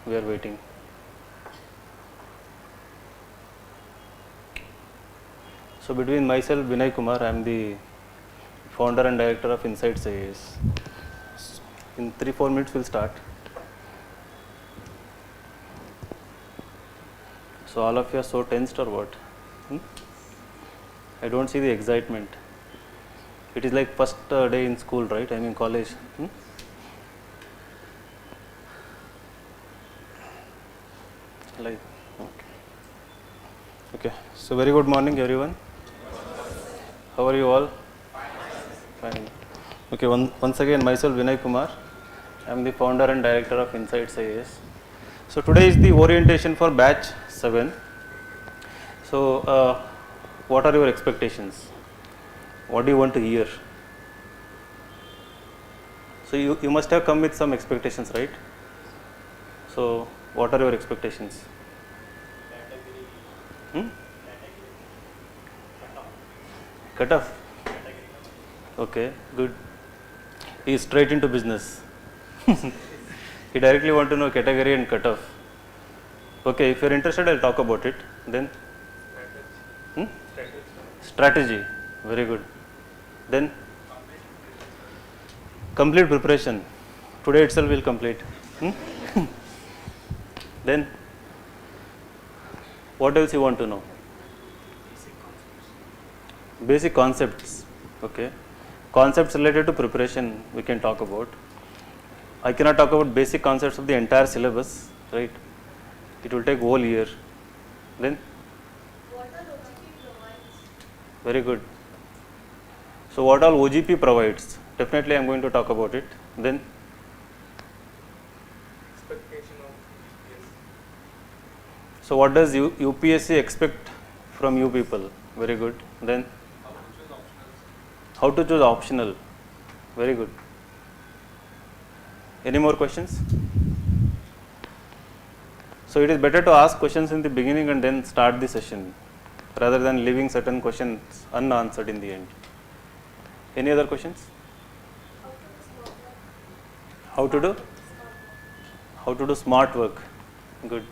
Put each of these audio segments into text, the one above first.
We are waiting. So between myself, Vinay Kumar, I am the founder and director of Insights IAS. In 3-4 minutes we'll start. So all of you are so tensed or what? I don't see the excitement. It is like first day in school, right? I mean college. Like, okay. So very good morning, everyone. How are you all? Fine. Okay. Once again, myself Vinay Kumar. I am the founder and director of Insights IAS. So today is the orientation for batch 7. So what are your expectations? What do you want to hear? So you must have come with some expectations, right? So what are your expectations? Cutoff. Okay, good. He is straight into business. He directly want to know category and cutoff. Okay, if you are interested, I'll talk about it. Then strategy. Very good. Then complete preparation. Today itself will complete. Then what else you want to know? Basic concepts. Okay. Concepts related to preparation we can talk about. I cannot talk about basic concepts of the entire syllabus, right? It will take whole year. Then what all OGP provides? very good. So what all OGP provides? Definitely I am going to talk about it. Then Expectation of UPS. so what does UPSC expect from you people? Very good. Then how to choose optional. Very good. Any more questions? So it is better to ask questions in the beginning and then start the session rather than leaving certain questions unanswered in the end. Any other questions? How to do? How to do smart work. Good.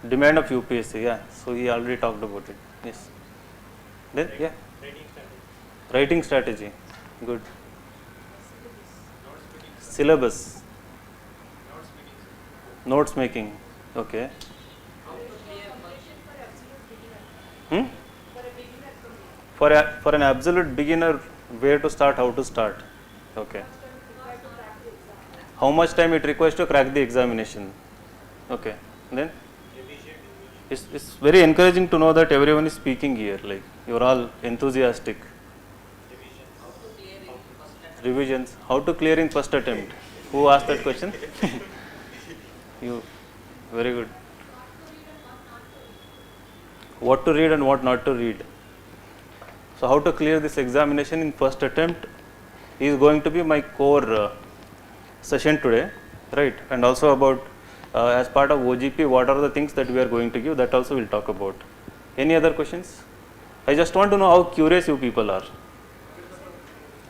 Demand of UPSC, yeah. So he already talked about it. Yes. Then, yeah. Writing strategy. Good. Syllabus. Notes making. Okay. For an absolute beginner, where to start, how to start. Okay. How much time it requires to crack the examination. Okay. Then it's very encouraging to know that everyone is speaking here. Like you are all enthusiastic. Revisions. How to clear in first attempt. Who asked that question? You. Very good. What to read and what not to read. So how to clear this examination in first attempt is going to be my core session today, right? And also about as part of OGP, what are the things that we are going to give, that also we'll talk about. Any other questions? I just want to know how curious you people are.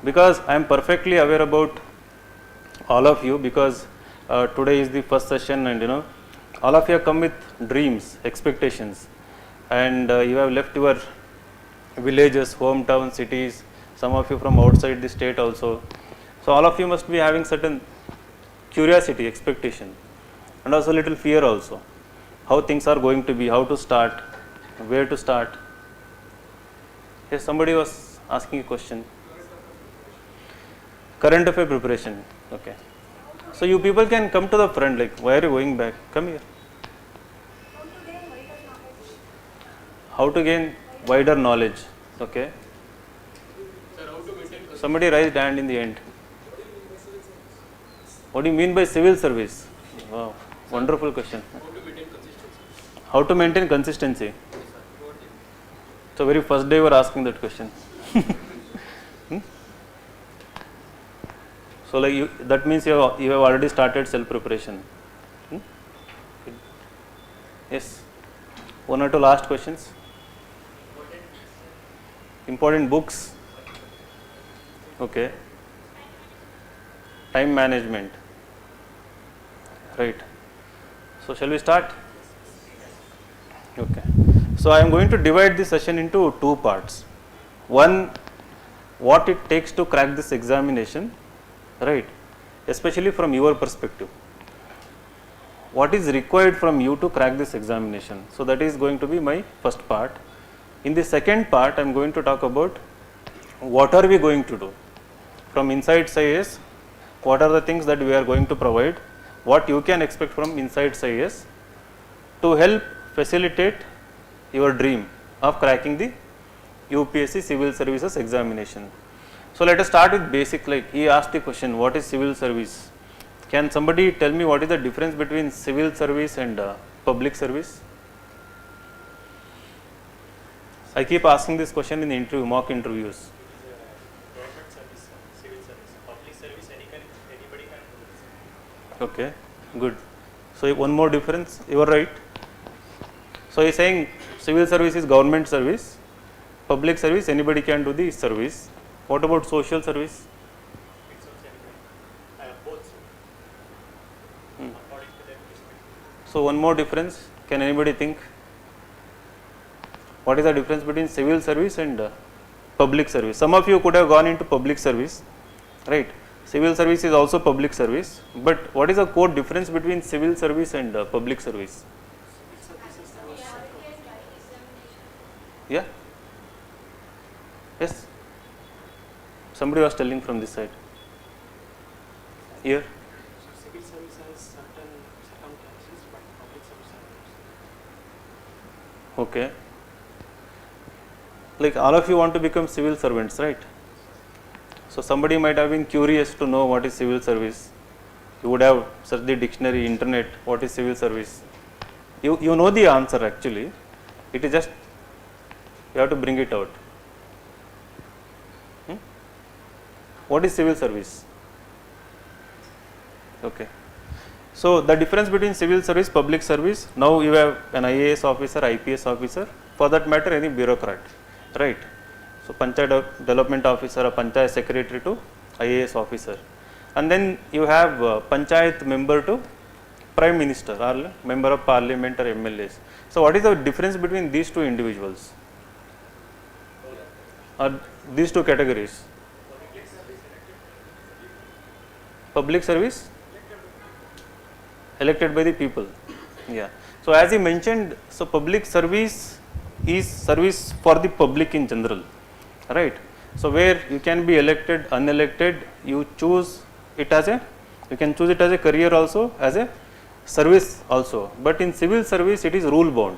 Because I am perfectly aware about all of you, because today is the first session and all of you have come with dreams, expectations, and you have left your villages, hometown, cities, some of you from outside the state also. So all of you must be having certain curiosity, expectation, and also little fear also. How things are going to be, how to start, where to start. Yes, somebody was asking a question. Current affair preparation. Okay. So you people can come to the front. Like, why are you going back? Come here. How to gain wider knowledge. Okay. Somebody raised hand in the end. What do you mean by civil service? Wow, wonderful question. How to maintain consistency? So very first day you were asking that question. So like that means you have already started self preparation. Yes. One or two last questions. Important books. Okay. Time management. right? So shall we start? Okay. So I am going to divide this session into two parts. One, what it takes to crack this examination, right? Especially from your perspective. What is required from you to crack this examination? So that is going to be my first part. In the second part, I am going to talk about what are we going to do from Insights IAS. What are the things that we are going to provide? What you can expect from Insights IAS to help facilitate your dream of cracking the UPSC Civil Services examination. So let us start with basic. Like he asked the question, what is civil service? Can somebody tell me what is the difference between civil service and public service? I keep asking this question in the mock interviews. Government service, civil service, public service, anybody can do this. Okay, good. So one more difference, you are right. So he is saying civil service is government service, public service anybody can do the service. What about social service? It's also anybody. Both. According to their perspective. So one more difference, can anybody think? What is the difference between civil service and public service? Some of you could have gone into public service, right? Civil service is also public service, but what is the core difference between civil service and public service? Yeah? Yes? Somebody was telling from this side. Here? So civil service has certain circumstances, but public service has Okay. Like all of you want to become civil servants, right? So somebody might have been curious to know what is civil service. You would have searched the dictionary, internet, what is civil service. You know the answer actually. It is just, you have to bring it out. What is civil service? Okay. So the difference between civil service, public service, now you have an IAS officer, IPS officer, for that matter any bureaucrat, right? So Panchayat Development Officer, a Panchayat Secretary to IAS officer, and then you have Panchayat member to Prime Minister or Member of Parliament or MLAs. So what is the difference between these two individuals or these two categories? Public service elected by the people. Yeah. So as he mentioned, so public service is service for the public in general, right? So where you can be elected, unelected, you choose it as a, you can choose it as a career also, as a service also. But in civil service it is rule bound,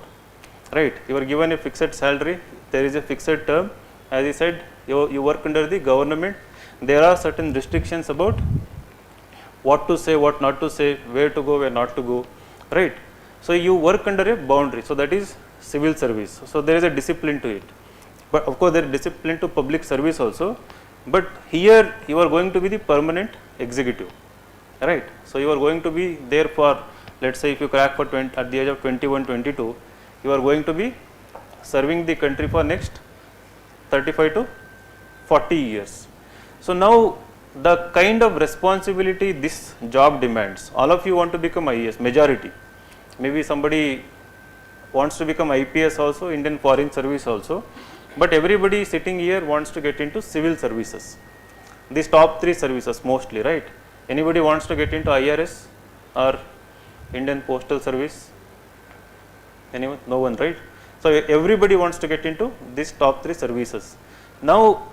right? You are given a fixed salary, there is a fixed term. As he said, you work under the government. There are certain restrictions about what to say, what not to say, where to go, where not to go, right? So you work under a boundary. So that is civil service. So there is a discipline to it. But of course there is discipline to public service also. But here you are going to be the permanent executive, right? So you are going to be there for, let's say if you crack for at the age of 21, 22, you are going to be serving the country for next 35 to 40 years. So now the kind of responsibility this job demands, all of you want to become IAS, majority. Maybe somebody wants to become IPS also, Indian Foreign Service also, but everybody sitting here wants to get into civil services. These top three services mostly, right? Anybody wants to get into IRS or Indian Postal Service? Anyone? No one, right? So everybody wants to get into these top three services. Now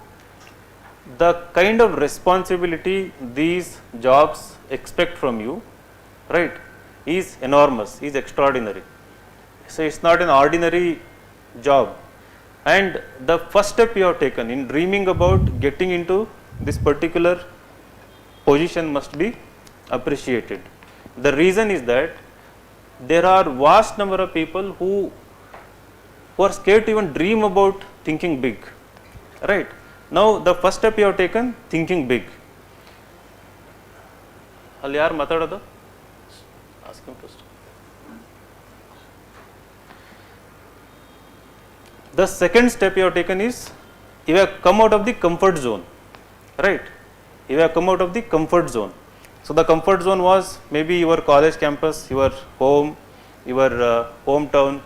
the kind of responsibility these jobs expect from you, right, is enormous, is extraordinary. So it's not an ordinary job. And the first step you have taken in dreaming about getting into this particular position must be appreciated. The reason is that there are vast number of people who are scared to even dream about thinking big, right? Now the first step you have taken, thinking big. ಅಲ್ಲಿ ಯಾರು ಮಾತಾಡೋದು? Ask him first. The second step you have taken is you have come out of the comfort zone, right? You have come out of the comfort zone. So the comfort zone was maybe your college campus, your home, your hometown.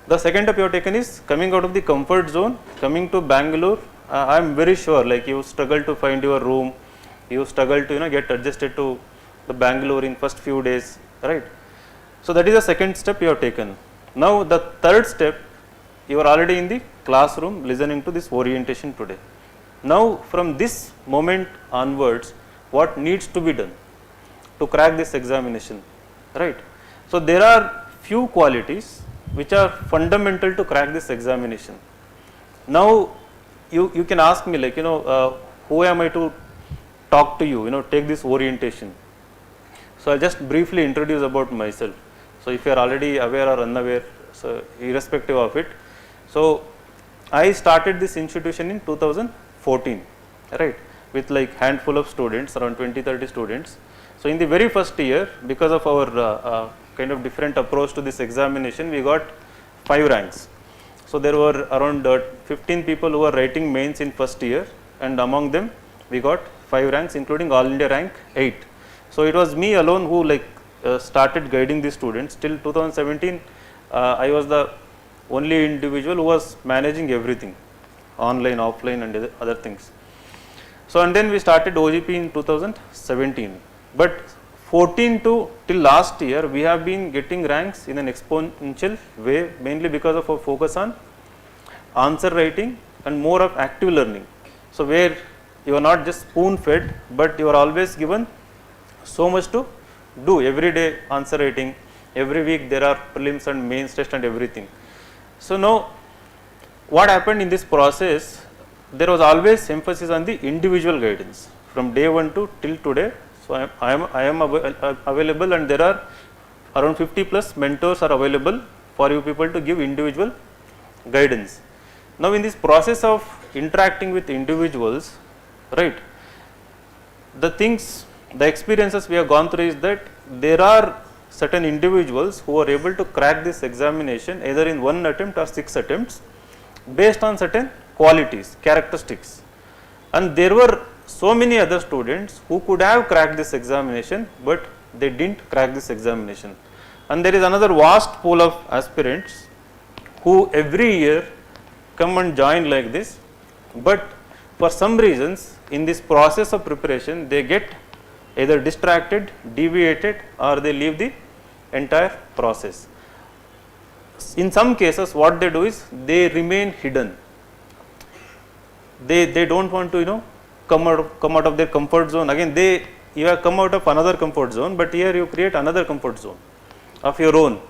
The second step you have taken is coming out of the comfort zone, coming to Bangalore. I am very sure, like you struggle to find your room, you struggle to get adjusted to the Bangalore in first few days, right? So that is the second step you have taken. Now the third step, you are already in the classroom listening to this orientation today. Now from this moment onwards, what needs to be done to crack this examination, right? So there are few qualities which are fundamental to crack this examination. Now you can ask me, like, who am I to talk to you, take this orientation. So I'll just briefly introduce about myself. So if you are already aware or unaware, so irrespective of it. So I started this institution in 2014, right, with like handful of students, around 20-30 students. So in the very first year, because of our kind of different approach to this examination, we got 5 ranks. So there were around 15 people who were writing mains in first year, and among them we got 5 ranks, including All India rank 8. So it was me alone who started guiding the students. Till 2017, I was the only individual who was managing everything, online, offline, and other things. So and then we started OGP in 2017. But 14 till last year, we have been getting ranks in an exponential way, mainly because of our focus on answer writing and more of active learning. So where you are not just spoon fed, but you are always given so much to do. Every day answer writing, every week there are prelims and mains test and everything. So now what happened in this process, there was always emphasis on the individual guidance from day 1 to till today. So I am available, and there are around 50 plus mentors are available for you people to give individual guidance. Now in this process of interacting with individuals, right, the experiences we have gone through is that there are certain individuals who are able to crack this examination either in 1 attempt or 6 attempts based on certain qualities, characteristics, and there were so many other students who could have cracked this examination, but they didn't crack this examination. And there is another vast pool of aspirants who every year come and join like this, but for some reasons in this process of preparation they get either distracted, deviated, or they leave the entire process. In some cases what they do is they remain hidden. They don't want to come out of their comfort zone. Again, you have come out of another comfort zone, but here you create another comfort zone of your own,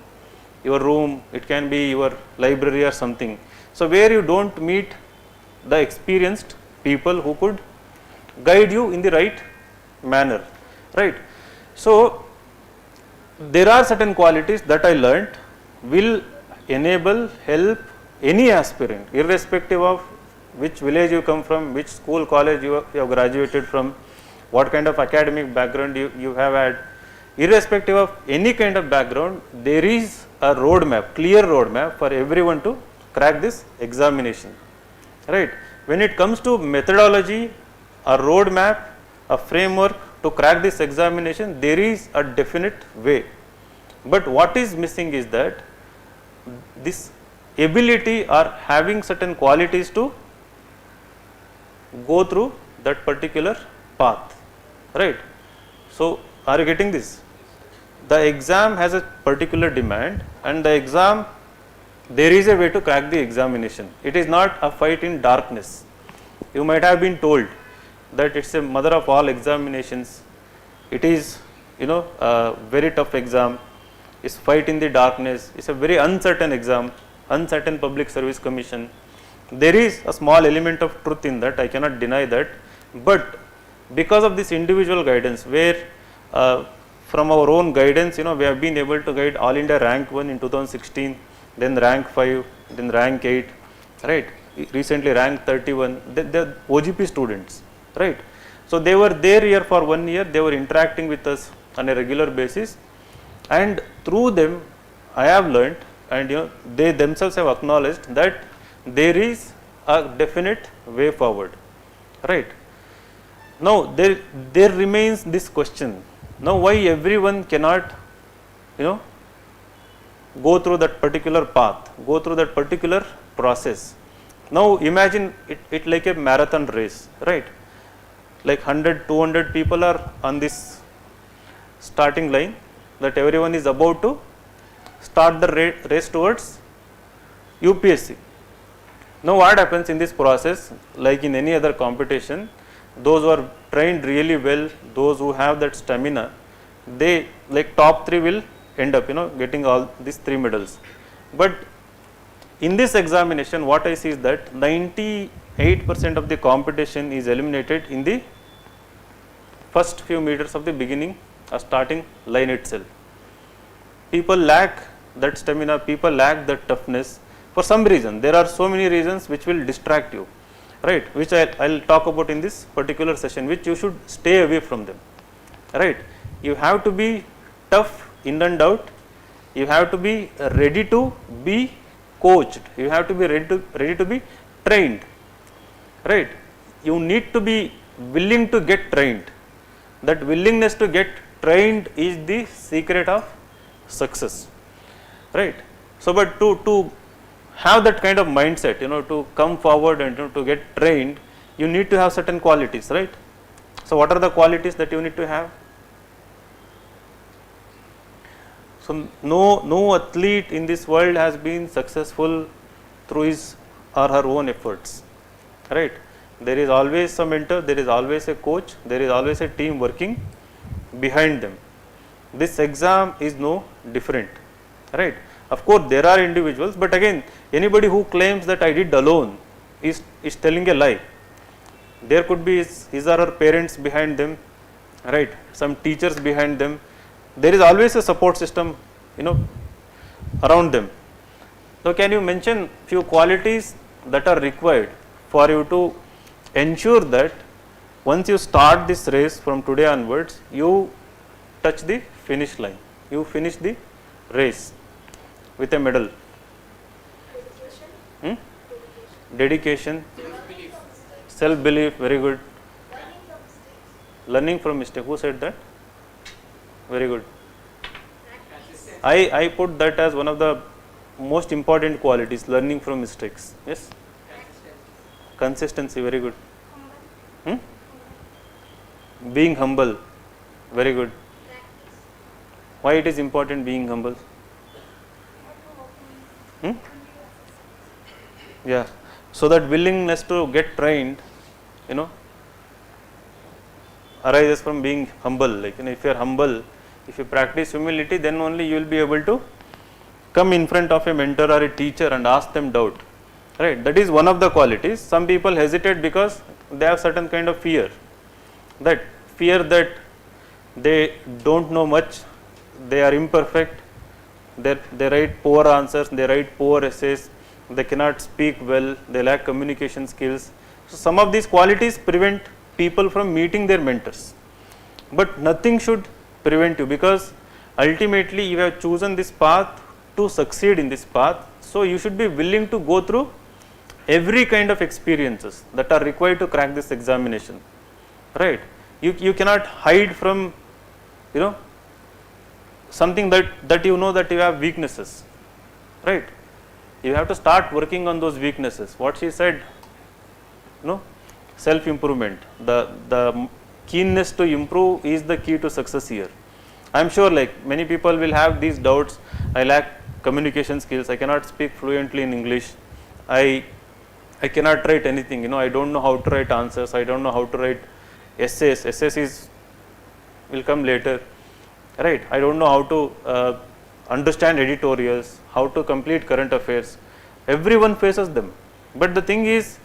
your room, it can be your library or something. So where you don't meet the experienced people who could guide you in the right manner, right? So there are certain qualities that I learnt will help any aspirant, irrespective of which village you come from, which school, college you have graduated from, what kind of academic background you have had, irrespective of any kind of background, there is a roadmap, clear roadmap for everyone to crack this examination, right? When it comes to methodology, a roadmap, a framework to crack this examination, there is a definite way, but what is missing is that this ability or having certain qualities to go through that particular path, right? So are you getting this? The exam has a particular demand, and the exam, there is a way to crack the examination. It is not a fight in darkness. You might have been told that it's a mother of all examinations. It is a very tough exam. It's fight in the darkness. It's a very uncertain exam, uncertain public service commission. There is a small element of truth in that, I cannot deny that, but because of this individual guidance, where from our own guidance, we have been able to guide All India rank 1 in 2016, then rank 5, then rank 8, right? Recently rank 31, the OGP students, right? So they were there here for 1 year, they were interacting with us on a regular basis, and through them I have learnt, and they themselves have acknowledged that there is a definite way forward, right? Now there remains this question. Now why everyone cannot, go through that particular path, go through that particular process. Now imagine it like a marathon race, right? Like 100, 200 people are on this starting line, that everyone is about to start the race towards UPSC. Now what happens in this process, like in any other competition, those who are trained really well, those who have that stamina, they like top 3 will end up getting all these 3 medals. But in this examination what I see is that 98% of the competition is eliminated in the first few meters of the beginning or starting line itself. People lack that stamina, people lack that toughness for some reason. There are so many reasons which will distract you, right, which I'll talk about in this particular session, which you should stay away from them, right. You have to be tough in and out, you have to be ready to be coached, you have to be ready to be trained, right. You need to be willing to get trained. That willingness to get trained is the secret of success, right. So but to have that kind of mindset, to come forward and to get trained, you need to have certain qualities, right. So what are the qualities that you need to have? So no athlete in this world has been successful through his or her own efforts, right. There is always a mentor, there is always a coach, there is always a team working behind them. This exam is no different, right. Of course there are individuals, but again anybody who claims that I did alone is telling a lie. There could be his or her parents behind them, right, some teachers behind them. There is always a support system around them. So can you mention few qualities that are required for you to ensure that once you start this race from today onwards, you touch the finish line, you finish the race with a medal? Dedication, self-belief, very good. Learning from mistake, who said that? Very good. I put that as one of the most important qualities, learning from mistakes. Yes? Consistency, very good. Being humble, very good. Why it is important being humble? Yeah, so that willingness to get trained, arises from being humble. Like if you are humble, if you practice humility, then only you will be able to come in front of a mentor or a teacher and ask them doubt, right. That is one of the qualities. Some people hesitate because they have certain kind of fear, that they don't know much, they are imperfect, they write poor answers, they write poor essays, they cannot speak well, they lack communication skills. So some of these qualities prevent people from meeting their mentors, but nothing should prevent you, because ultimately you have chosen this path to succeed in this path. So you should be willing to go through every kind of experiences that are required to crack this examination, right. You cannot hide from something that you know that you have weaknesses, right. You have to start working on those weaknesses. What she said, self improvement, the keenness to improve is the key to success here. I am sure like many people will have these doubts. I lack communication skills, I cannot speak fluently in English, I cannot write anything, I don't know how to write answers, I don't know how to write essays will come later, right. I don't know how to understand editorials, how to complete current affairs. Everyone faces them, but the thing is,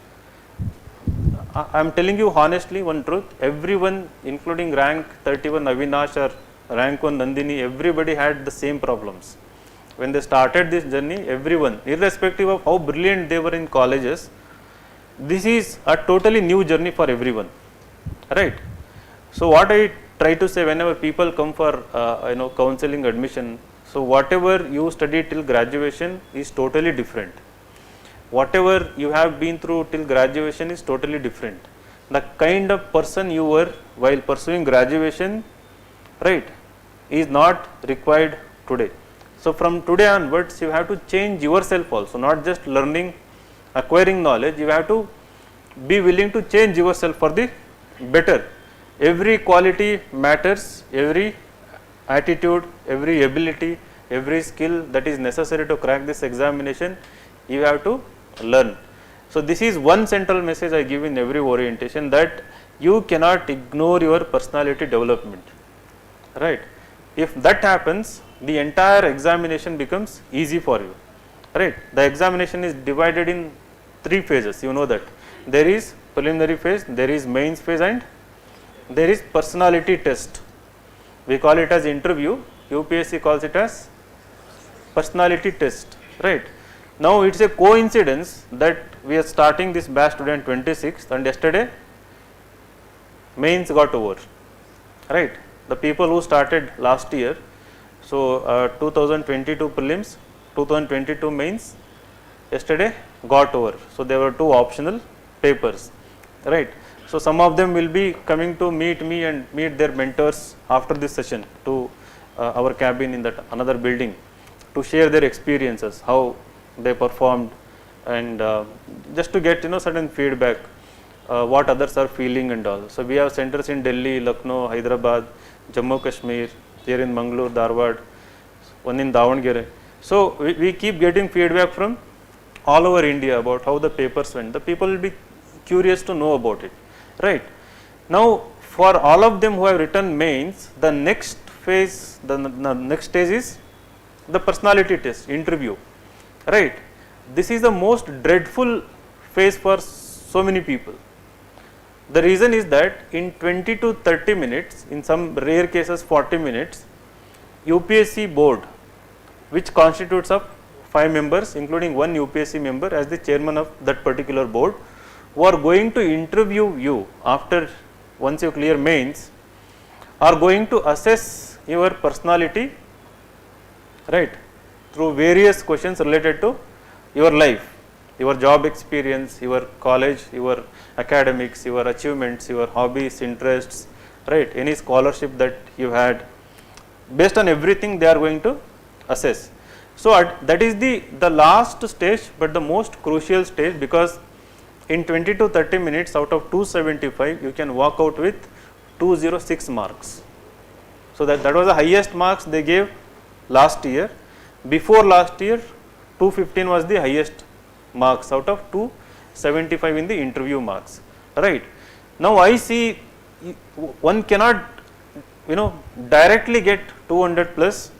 I am telling you honestly one truth, everyone including rank 31 Avinash or rank 1 Nandini, everybody had the same problems. When they started this journey, everyone, irrespective of how brilliant they were in colleges, this is a totally new journey for everyone, right. So what I try to say whenever people come for counseling admission, so whatever you study till graduation is totally different. Whatever you have been through till graduation is totally different. the kind of person you were while pursuing graduation, right, is not required today. So from today onwards, you have to change yourself also, not just learning, acquiring knowledge, you have to be willing to change yourself for the better. Every quality matters, every attitude, every ability, every skill that is necessary to crack this examination, you have to learn. So this is one central message I give in every orientation, that you cannot ignore your personality development, right. If that happens, the entire examination becomes easy for you, right. The examination is divided in 3 phases, you know that. There is preliminary phase, there is mains phase, and there is personality test. We call it as interview, UPSC calls it as personality test, right. Now it is a coincidence that we are starting this batch today on 26th, and yesterday mains got over, right. The people who started last year, so 2022 prelims, 2022 mains, yesterday got over. So there were 2 optional papers, right. So some of them will be coming to meet me and meet their mentors after this session to our cabin in that another building to share their experiences, how they performed, and just to get certain feedback, what others are feeling and all. So we have centers in Delhi, Lucknow, Hyderabad, Jammu Kashmir, here in Mangalore, Dharwad, one in Davangere. So we keep getting feedback from all over India about how the papers went. The people will be curious to know about it, right. Now for all of them who have written mains, the next phase, the next stage is the personality test, interview, right. This is the most dreadful phase for so many people. The reason is that in 20 to 30 minutes, in some rare cases 40 minutes, UPSC board, which constitutes of 5 members including 1 UPSC member as the chairman of that particular board, who are going to interview you after once you clear mains, are going to assess your personality, right, through various questions related to your life, your job experience, your college, your academics, your achievements, your hobbies, interests, right, any scholarship that you had. Based on everything they are going to assess. So that is the last stage, but the most crucial stage, because in 20 to 30 minutes out of 275 you can walk out with 206 marks. So that was the highest marks they gave last year. Before last year 215 was the highest marks out of 275 in the interview marks, right. Now I see one cannot directly get 200 plus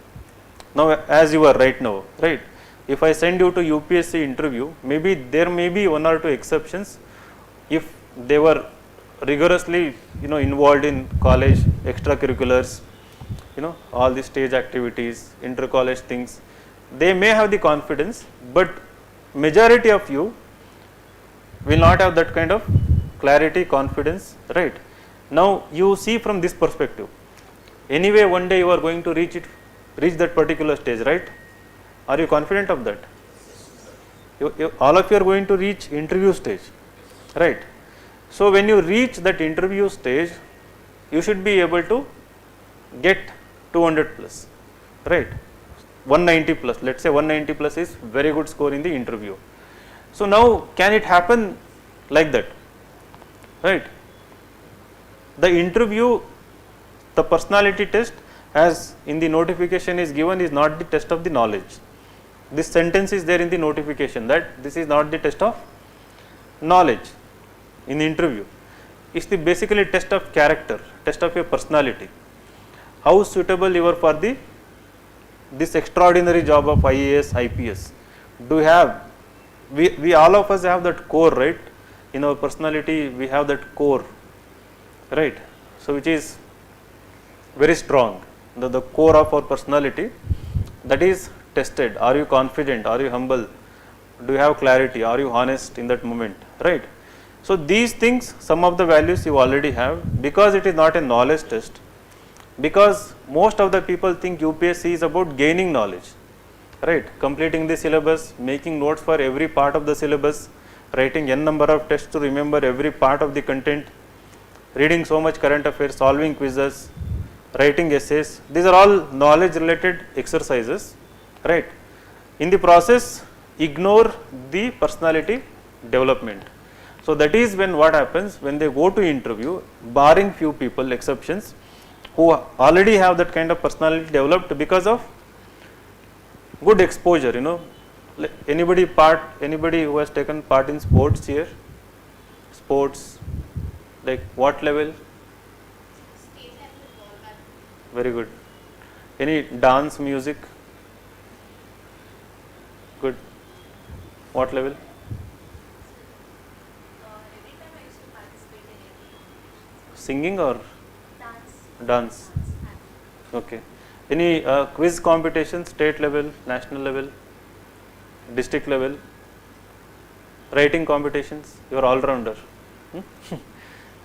now as you are right now, right. If I send you to UPSC interview, maybe there may be 1 or 2 exceptions if they were rigorously involved in college extracurriculars, all the stage activities, inter-college things, they may have the confidence, but majority of you will not have that kind of clarity, confidence, right. Now you see from this perspective, anyway one day you are going to reach that particular stage, right. Are you confident of that? All of you are going to reach interview stage, right. So when you reach that interview stage, you should be able to get 200 plus, right, 190 plus, let us say 190 plus is very good score in the interview. So now can it happen like that, right. The interview, the personality test, as in the notification is given, is not the test of the knowledge. This sentence is there in the notification, that this is not the test of knowledge in the interview. It's the basically test of character, test of your personality. How suitable you are for this extraordinary job of IAS, IPS. Do you have, we all of us have that core, right. In our personality we have that core, right. So which is very strong, the core of our personality, that is tested. Are you confident? Are you humble? Do you have clarity? Are you honest in that moment, right. So these things, some of the values you already have, because it is not a knowledge test, because most of the people think UPSC is about gaining knowledge, right, completing the syllabus, making notes for every part of the syllabus, writing n number of tests to remember every part of the content, reading so much current affairs, solving quizzes, writing essays. These are all knowledge related exercises, right? In the process, ignore the personality development. So that is when what happens when they go to interview, barring few people, exceptions, who already have that kind of personality developed because of good exposure, you know. Anybody who has taken part in sports here? Sports, like what level? State level ball badminton. Very good. Any dance, music? Good. What level? Every time I used to participate in any competitions. Singing or Dance. dance? And Okay. Any quiz competition, state level, national level, district level? Writing competitions? You are all rounder.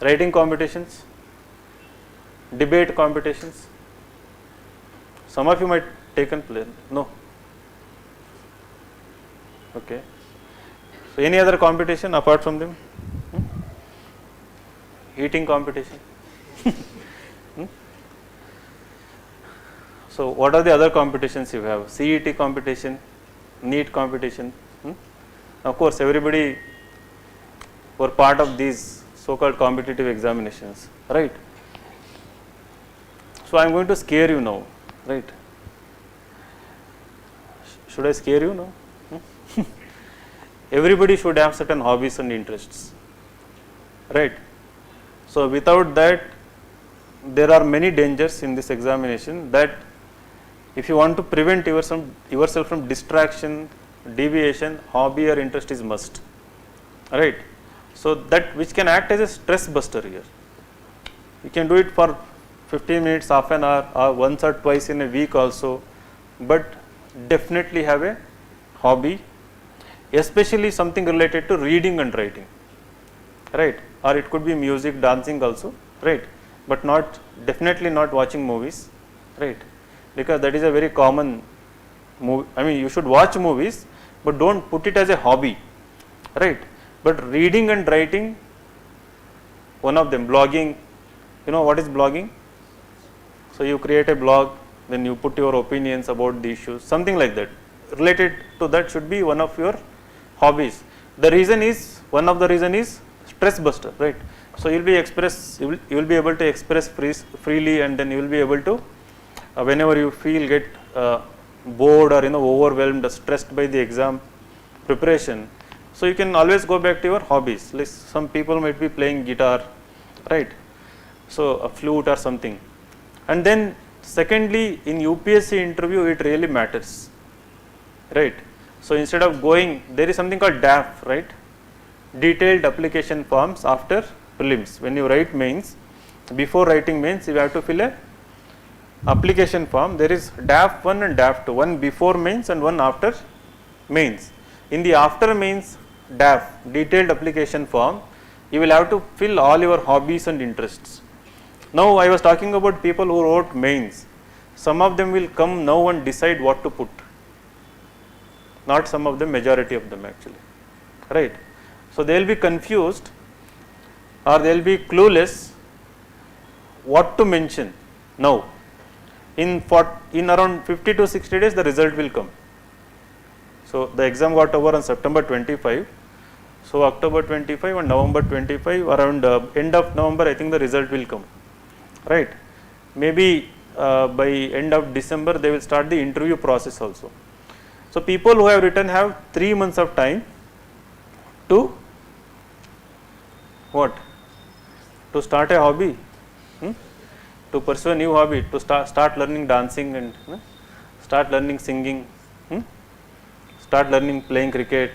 Writing competitions? Debate competitions? Some of you might taken place. No. Okay. So any other competition apart from them? Eating competition? So what are the other competitions you have? CET competition, NEET competition. Of course, everybody were part of these so-called competitive examinations, right? So I am going to scare you now, right? Should I scare you now? Everybody should have certain hobbies and interests, right? So without that, there are many dangers in this examination, that if you want to prevent yourself from distraction, deviation, hobby or interest is must, right? So that which can act as a stress buster here. You can do it for 15 minutes, half an hour, or once or twice in a week also, but definitely have a hobby, especially something related to reading and writing, right? Or it could be music, dancing also, right? But definitely not watching movies, right? Because that is a very common movie. I mean, you should watch movies, but don't put it as a hobby, right? But reading and writing, one of them. Blogging, you know what is blogging? So you create a blog, then you put your opinions about the issues, something like that. Related to that should be one of your hobbies. One of the reason is stress buster, right? So you will be able to express freely, and then you will be able to, whenever you get bored or overwhelmed, stressed by the exam preparation, so you can always go back to your hobbies. Like some people might be playing guitar, right? So a flute or something. And then secondly, in UPSC interview it really matters, right? So instead of going, there is something called DAF, right? Detailed application forms after prelims. When you write mains, before writing mains, you have to fill a application form. There is DAF 1 and DAF 2, one before mains and one after mains. In the after mains DAF, detailed application form, you will have to fill all your hobbies and interests. Now I was talking about people who wrote mains. Some of them will come now and decide what to put. Not some of them, majority of them actually, right? So they will be confused, or they will be clueless what to mention now. In around 50 to 60 days the result will come. So the exam got over on September 25. So October 25 and November 25, around end of November, I think the result will come, right? Maybe by end of December they will start the interview process also. So people who have written have 3 months of time to what? To start a hobby, to pursue a new hobby, to start learning dancing and start learning singing, start learning playing cricket.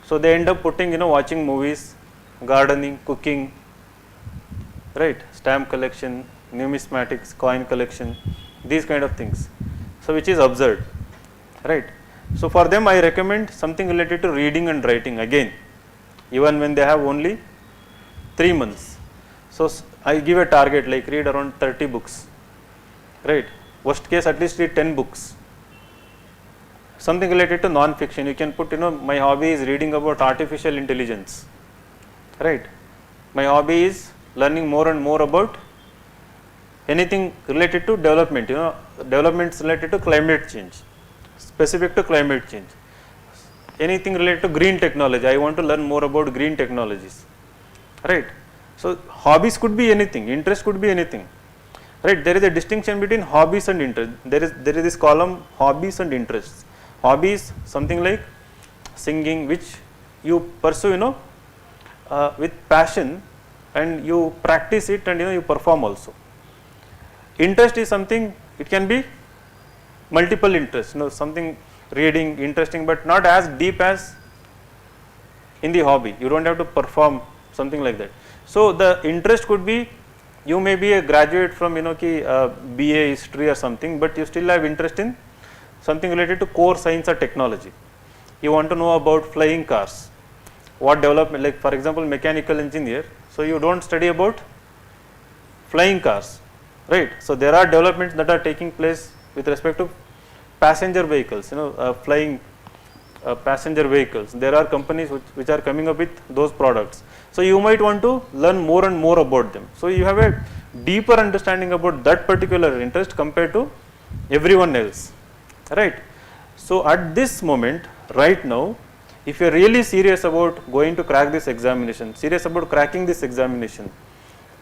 So they end up putting, watching movies, gardening, cooking, right? Stamp collection, numismatics, coin collection, these kind of things. So which is absurd, right? So for them I recommend something related to reading and writing again, even when they have only 3 months. So I give a target, like read around 30 books, right? Worst case at least read 10 books. something related to non-fiction. You can put, my hobby is reading about artificial intelligence, right? My hobby is learning more and more about anything related to development, developments related to climate change, specific to climate change. Anything related to green technology, I want to learn more about green technologies, right? So hobbies could be anything, interest could be anything, right? There is a distinction between hobbies and interest. There is this column, hobbies and interests. Hobbies, something like singing, which you pursue, with passion, and you practice it, and you perform also. Interest is something, it can be multiple interests, something reading, interesting, but not as deep as in the hobby. You don't have to perform something like that. So the interest could be, you may be a graduate from BA history or something, but you still have interest in something related to core science or technology. You want to know about flying cars, what development, like for example mechanical engineer, so you don't study about flying cars, right? So there are developments that are taking place with respect to passenger vehicles, flying passenger vehicles. There are companies which are coming up with those products. So you might want to learn more and more about them. So you have a deeper understanding about that particular interest compared to everyone else, right? So at this moment, right now, if you are really serious about going to crack this examination, serious about cracking this examination,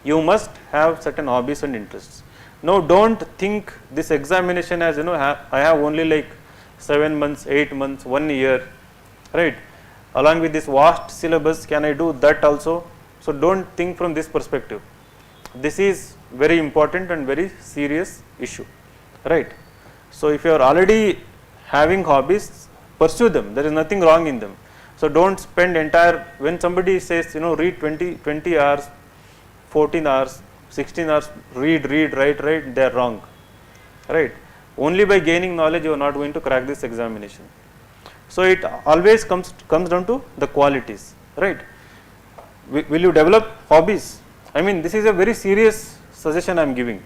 you must have certain hobbies and interests. Now don't think this examination as, I have only like 7 months, 8 months, 1 year, right? Along with this vast syllabus, can I do that also? So don't think from this perspective. This is very important and very serious issue, right? So if you are already having hobbies, pursue them. There is nothing wrong in them. So don't spend when somebody says, read 20 hours, 14 hours, 16 hours, read, write, they are wrong, right? Only by gaining knowledge you are not going to crack this examination. So it always comes down to the qualities, right? Will you develop hobbies? I mean, this is a very serious suggestion I am giving.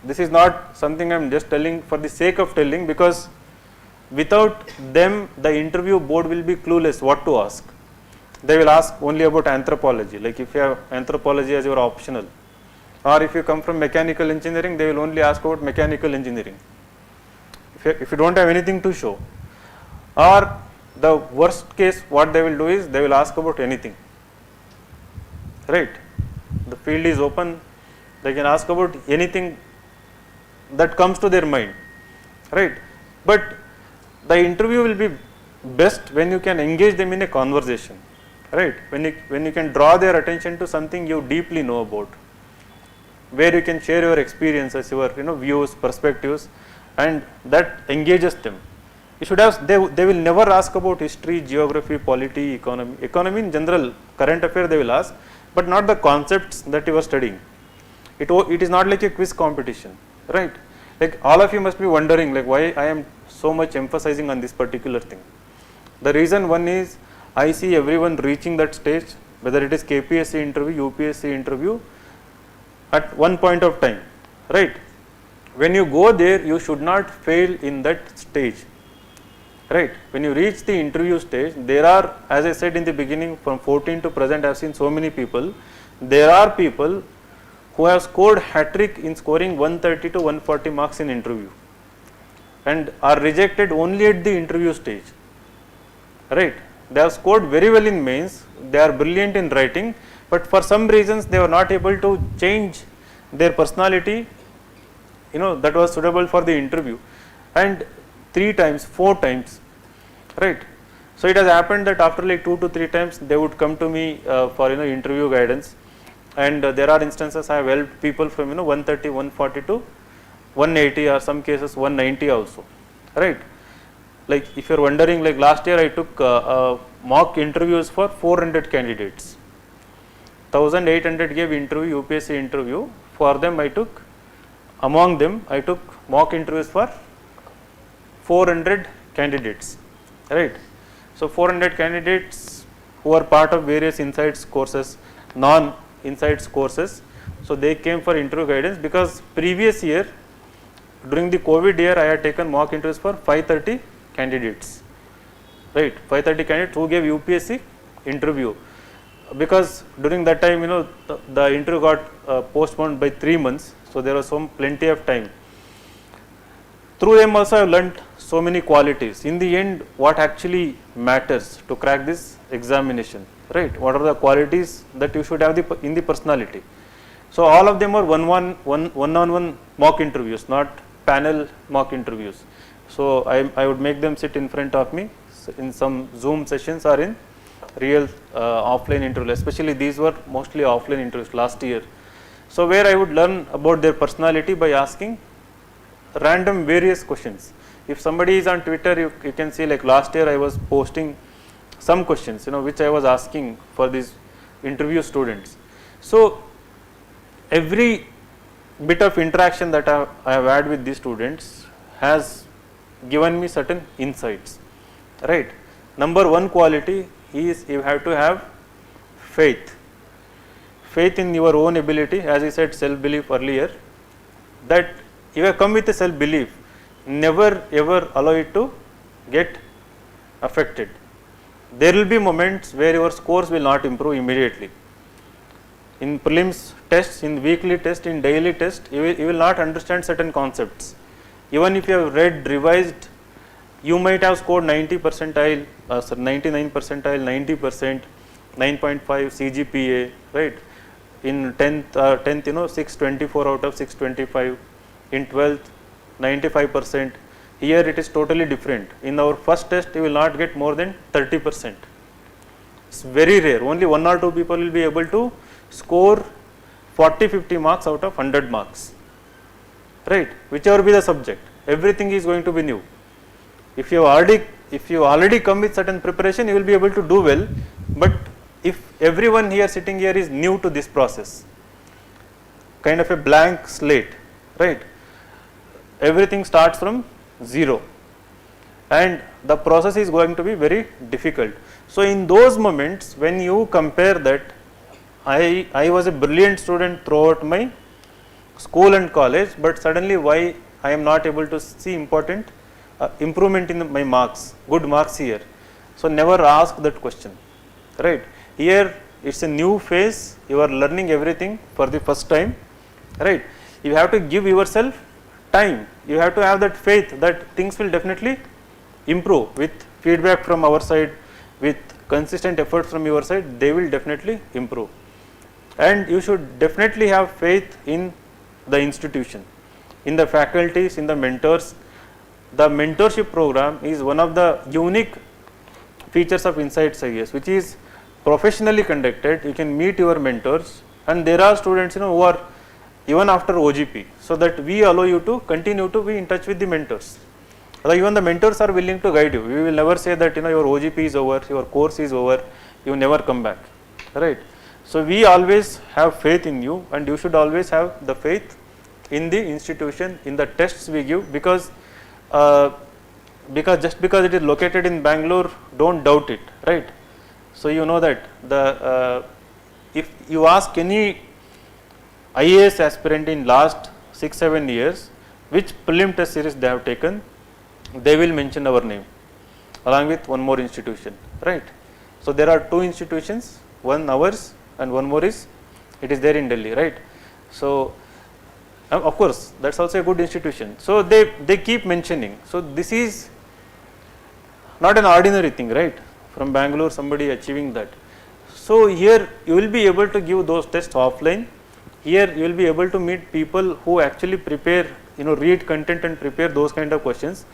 This is not something I am just telling for the sake of telling, because without them the interview board will be clueless what to ask. They will ask only about anthropology, like if you have anthropology as your optional, or if you come from mechanical engineering, they will only ask about mechanical engineering. If you don't have anything to show, or the worst case what they will do is they will ask about anything, right? The field is open, they can ask about anything that comes to their mind, right? But the interview will be best when you can engage them in a conversation, right? When you can draw their attention to something you deeply know about, where you can share your experiences, your views, perspectives, and that engages them. You should have, they will never ask about history, geography, polity, economy in general, current affair they will ask, but not the concepts that you are studying. It is not like a quiz competition, right? Like all of you must be wondering, like, why I am so much emphasizing on this particular thing. The reason one is, I see everyone reaching that stage, whether it is KPSC interview, UPSC interview, at one point of time, right? When you go there, you should not fail in that stage, right? When you reach the interview stage, there are, as I said in the beginning, from 14 to present I have seen so many people. There are people who have scored hat-trick in scoring 130 to 140 marks in interview and are rejected only at the interview stage, right? They have scored very well in mains, they are brilliant in writing, but for some reasons they were not able to change their personality, that was suitable for the interview, and 3 times, 4 times, right? So it has happened that after like 2 to 3 times they would come to me for interview guidance, and there are instances I have helped people from 130, 140 to 180, or some cases 190 also, right? Like if you are wondering, like last year I took mock interviews for 400 candidates. 1800 gave interview, UPSC interview. For them among them I took mock interviews for 400 candidates, right? So 400 candidates who are part of various insights courses, non-insights courses. So they came for interview guidance, because previous year during the COVID year I had taken mock interviews for 530 candidates, right? 530 candidates who gave UPSC interview, because during that time, the interview got postponed by 3 months, so there was plenty of time. Through them also I have learnt so many qualities. In the end, what actually matters to crack this examination, right? What are the qualities that you should have in the personality? So all of them are one-on-one mock interviews, not panel mock interviews. So I would make them sit in front of me in some Zoom sessions or in real offline interviews. Especially these were mostly offline interviews last year. So where I would learn about their personality by asking random various questions. If somebody is on Twitter, you can see, like last year I was posting some questions, which I was asking for these interview students. So every bit of interaction that I have had with these students has given me certain insights, right? Number one quality is you have to have faith in your own ability. As I said, self-belief earlier, that you have come with a self-belief, never ever allow it to get affected. There will be moments where your scores will not improve immediately. In prelims tests, in weekly test, in daily test, you will not understand certain concepts. Even if you have read, revised, you might have scored 90 percentile, 99 percentile, 90%, 9.5 CGPA, right? In 10th, 624 out of 625. In 12th, 95%. Here it is totally different. In our first test, you will not get more than 30%. It's very rare. Only 1 or 2 people will be able to score 40-50 marks out of 100 marks, right? Whichever be the subject, everything is going to be new. If you already come with certain preparation, you will be able to do well. But if everyone here sitting here is new to this process, kind of a blank slate, right? Everything starts from zero, and the process is going to be very difficult. So in those moments, when you compare that, I was a brilliant student throughout my school and college, but suddenly why I am not able to see improvement in my marks, good marks here. So never ask that question, right? Here it's a new phase, you are learning everything for the first time, right? You have to give yourself time, you have to have that faith that things will definitely improve with feedback from our side, with consistent efforts from your side, they will definitely improve. And you should definitely have faith in the institution, in the faculties, in the mentors. The mentorship program is one of the unique features of Insights IAS, which is professionally conducted. You can meet your mentors, and there are students who are even after OGP, so that we allow you to continue to be in touch with the mentors. Even the mentors are willing to guide you. We will never say that your OGP is over, your course is over, you never come back, right? So we always have faith in you, and you should always have the faith in the institution, in the tests we give, because just because it is located in Bangalore, don't doubt it, right? So you know that if you ask any IAS aspirant in last 6-7 years which prelim test series they have taken, they will mention our name along with one more institution, right? So there are 2 institutions, one ours and one more is there in Delhi, right? So of course that's also a good institution. So they keep mentioning. So this is not an ordinary thing, right? From Bangalore somebody achieving that. So here you will be able to give those tests offline. Here you will be able to meet people who actually prepare, read content and prepare those kind of questions.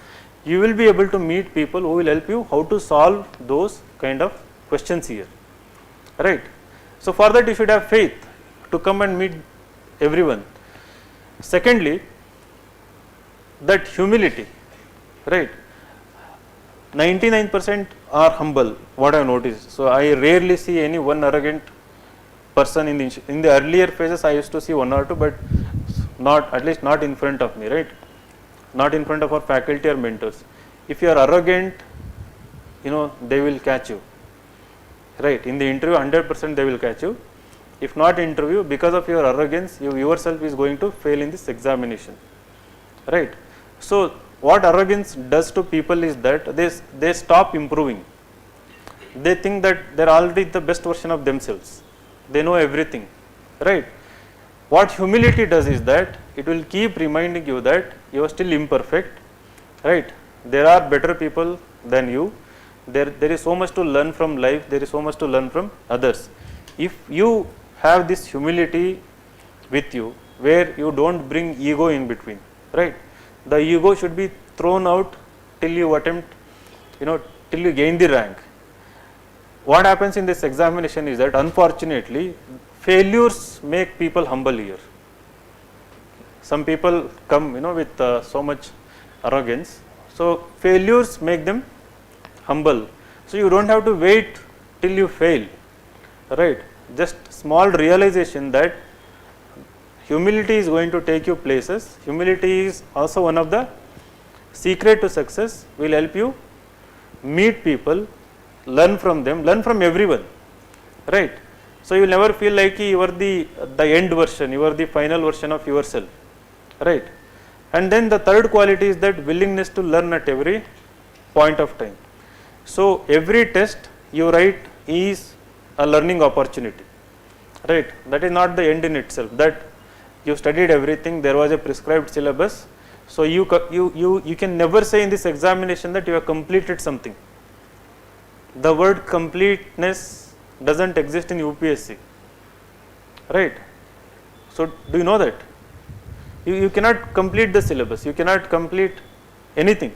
You will be able to meet people who will help you how to solve those kind of questions here, right? So for that you should have faith to come and meet everyone. Secondly, that humility, right? 99% are humble, what I have noticed. So I rarely see any one arrogant person in the earlier phases. I used to see 1 or 2, but at least not in front of me, right? Not in front of our faculty or mentors. If you are arrogant, they will catch you, right? In the interview 100% they will catch you. If not interview, because of your arrogance, you yourself is going to fail in this examination, right? So what arrogance does to people is that they stop improving. They think that they're already the best version of themselves, they know everything, right? What humility does is that it will keep reminding you that you are still imperfect, right? There are better people than you, there is so much to learn from life, there is so much to learn from others. If you have this humility with you, where you don't bring ego in between, right? The ego should be thrown out till you attempt, till you gain the rank. What happens in this examination is that unfortunately failures make people humble here. Some people come with so much arrogance, so failures make them humble. So you don't have to wait till you fail, right? Just small realization that humility is going to take you places. Humility is also one of the secret to success, will help you meet people, learn from them, learn from everyone, right? So you will never feel like you are the end version, you are the final version of yourself, right? And then the third quality is that willingness to learn at every point of time. So every test you write is a learning opportunity, right? That is not the end in itself, that you studied everything, there was a prescribed syllabus. So you can never say in this examination that you have completed something. The word completeness doesn't exist in UPSC, right? So do you know that? You cannot complete the syllabus, you cannot complete anything.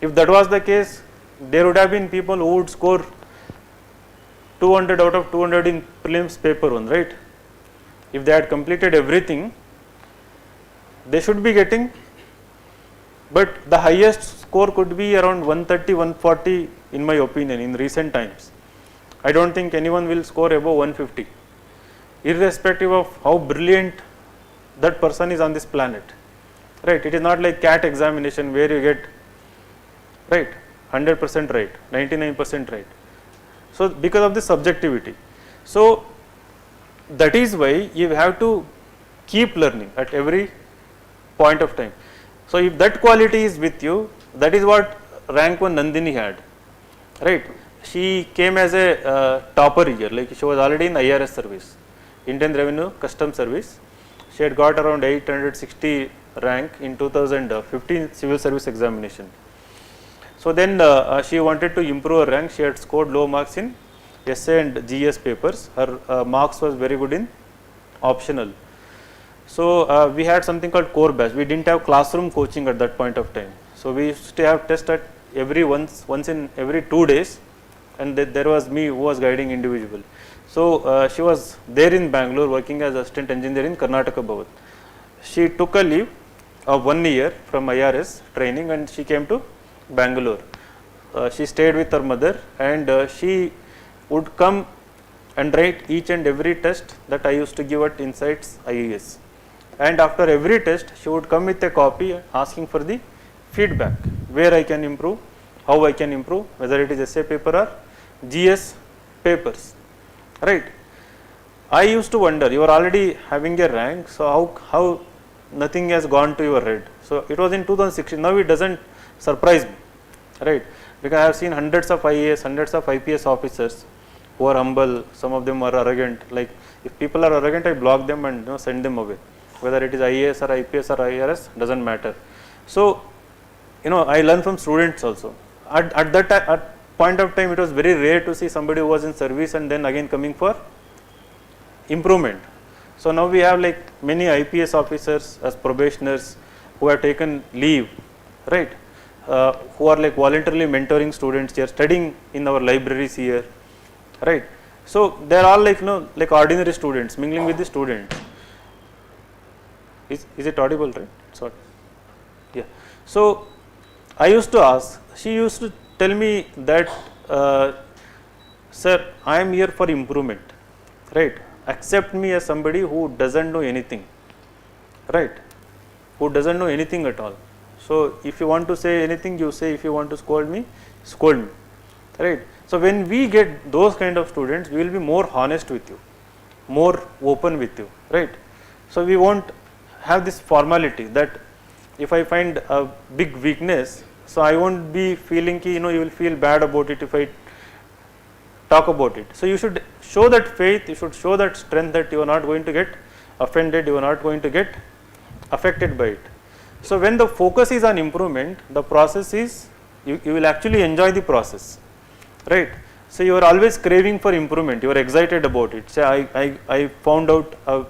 If that was the case, there would have been people who would score 200 out of 200 in prelims paper 1, right? If they had completed everything, they should be getting, but the highest score could be around 130, 140 in my opinion in recent times. I don't think anyone will score above 150, irrespective of how brilliant that person is on this planet, right? It is not like CAT examination where you get, right, 100% right, 99% right. So because of the subjectivity, so that is why you have to keep learning at every point of time. So if that quality is with you, that is what rank 1 Nandini had, right? She came as a topper here, like she was already in IRS service, Indian Revenue Custom Service. She had got around 860 rank in 2015 civil service examination. So then she wanted to improve her rank. She had scored low marks in essay and GS papers. Her marks was very good in optional. So we had something called core batch. We didn't have classroom coaching at that point of time. So we used to have test at once in every 2 days, and there was me who was guiding individual. So she was there in Bangalore working as assistant engineer in Karnataka Bhavan. She took a leave of 1 year from IRS training and she came to Bangalore. She stayed with her mother, and she would come and write each and every test that I used to give at Insights IAS. And after every test, she would come with a copy asking for the feedback, where I can improve, how I can improve, whether it is essay paper or GS papers, right? I used to wonder, you are already having a rank, so how nothing has gone to your head? So it was in 2016. Now it doesn't surprise me, right? Because I have seen hundreds of IAS, hundreds of IPS officers who are humble. Some of them are arrogant. Like if people are arrogant, I block them and send them away. Whether it is IAS or IPS or IRS, doesn't matter. So I learn from students also. At that point of time, it was very rare to see somebody who was in service and then again coming for improvement. So now we have like many IPS officers as probationers who have taken leave, right? Who are like voluntarily mentoring students here, studying in our libraries here, right? So they are all like like ordinary students mingling with the students. Is it audible, right? Sorry. Yeah. So I used to ask. She used to tell me that, sir, I am here for improvement, right? Accept me as somebody who doesn't know anything, right? Who doesn't know anything at all. So if you want to say anything, you say. If you want to scold me, right? So when we get those kind of students, we will be more honest with you, more open with you, right? So we won't have this formality that if I find a big weakness, so I won't be feeling you will feel bad about it if I talk about it. So you should show that faith, you should show that strength that you are not going to get offended, you are not going to get affected by it. So when the focus is on improvement, the process is you will actually enjoy the process, right? So you are always craving for improvement, you are excited about it. Say I found out a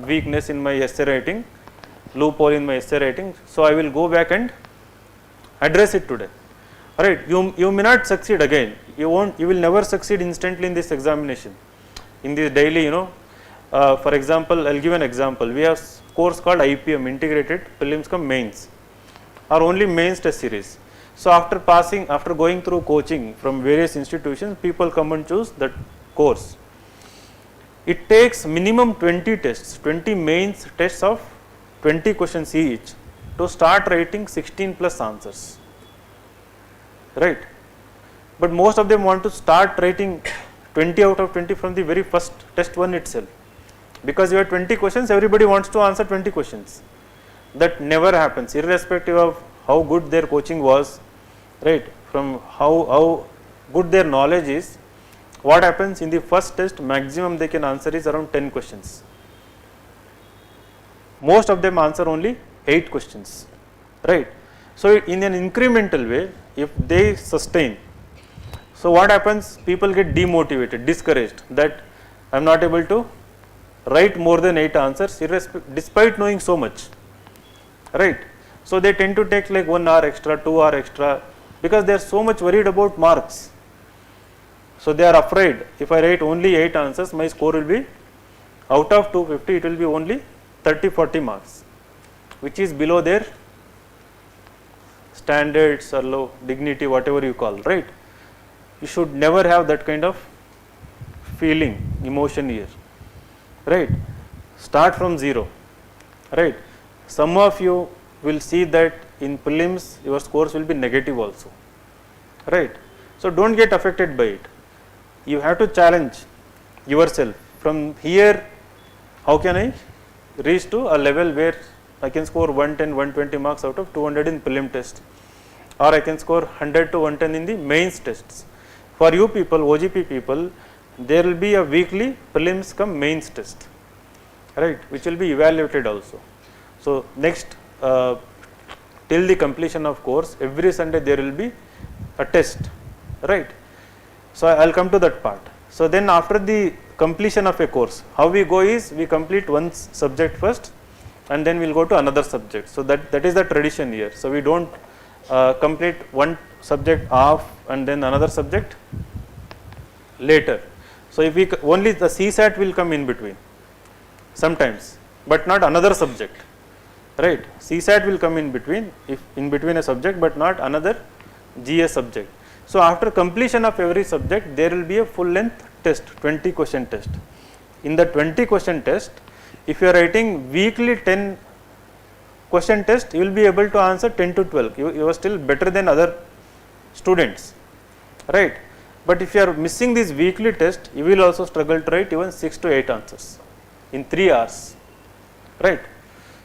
weakness in my essay writing, loophole in my essay writing, so I will go back and address it today. Alright, you may not succeed again, you will never succeed instantly in this examination, in the daily, for example, I will give an example. We have course called IPM, Integrated Prelims cum Mains, or only mains test series. So after going through coaching from various institutions, people come and choose that course. It takes minimum 20 tests, 20 mains tests of 20 questions each to start writing 16 plus answers, right? But most of them want to start writing 20 out of 20 from the very first test one itself, because you have 20 questions, everybody wants to answer 20 questions. That never happens, irrespective of how good their coaching was, right? From how good their knowledge is, what happens in the first test, maximum they can answer is around 10 questions. Most of them answer only 8 questions, right? So in an incremental way, if they sustain, so what happens, people get demotivated, discouraged, that I am not able to write more than 8 answers despite knowing so much, right? So they tend to take like 1 hour extra, 2 hour extra, because they are so much worried about marks. So they are afraid, if I write only 8 answers, my score will be, out of 250, it will be only 30-40 marks, which is below their standards or low dignity, whatever you call, right? You should never have that kind of feeling, emotion here, right? Start from zero, right? Some of you will see that in prelims your scores will be negative also, right? So don't get affected by it. You have to challenge yourself. From here, how can I reach to a level where I can score 110, 120 marks out of 200 in prelim test, or I can score 100 to 110 in the mains tests. For you people, OGP people, there will be a weekly prelims cum mains test, right, which will be evaluated also. So next, till the completion of course, every Sunday there will be a test, right? So I will come to that part. So then after the completion of a course, how we go is, we complete one subject first and then we will go to another subject. So that is the tradition here. So we don't complete one subject off and then another subject later. So if we only the CSAT will come in between sometimes, but not another subject, right? CSAT will come in between, if in between a subject, but not another GS subject. So after completion of every subject, there will be a full length test, 20 question test. In the 20 question test, if you are writing weekly 10 question test, you will be able to answer 10 to 12. You are still better than other students, right? But if you are missing this weekly test, you will also struggle to write even 6 to 8 answers in 3 hours, right?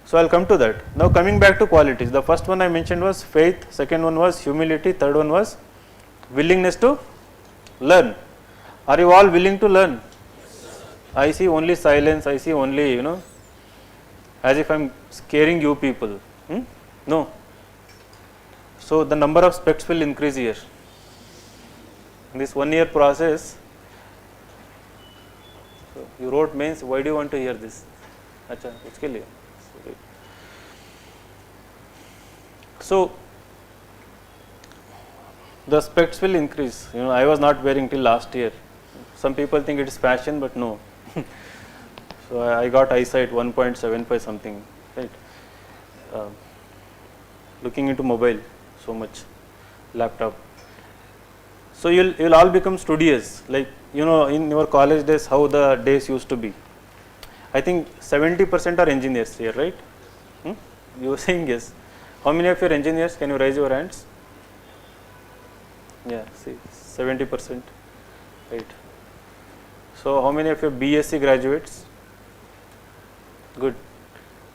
So I will come to that. Now coming back to qualities, the first one I mentioned was faith, second one was humility, third one was willingness to learn. Are you all willing to learn? I see only silence, I see only, as if I am scaring you people. No. So the number of specs will increase here. In this 1 year process, so you wrote mains, why do you want to hear this? Acha, uske liye. So the specs will increase. I was not wearing till last year. Some people think it is fashion, but no. So I got eyesight 1.75 something, right? Looking into mobile so much, laptop. So you'll all become studious, like in your college days how the days used to be. I think 70% are engineers here, right? You were saying yes. How many of you are engineers? Can you raise your hands? Yeah, see, 70%, right? So how many of you are BSc graduates? Good.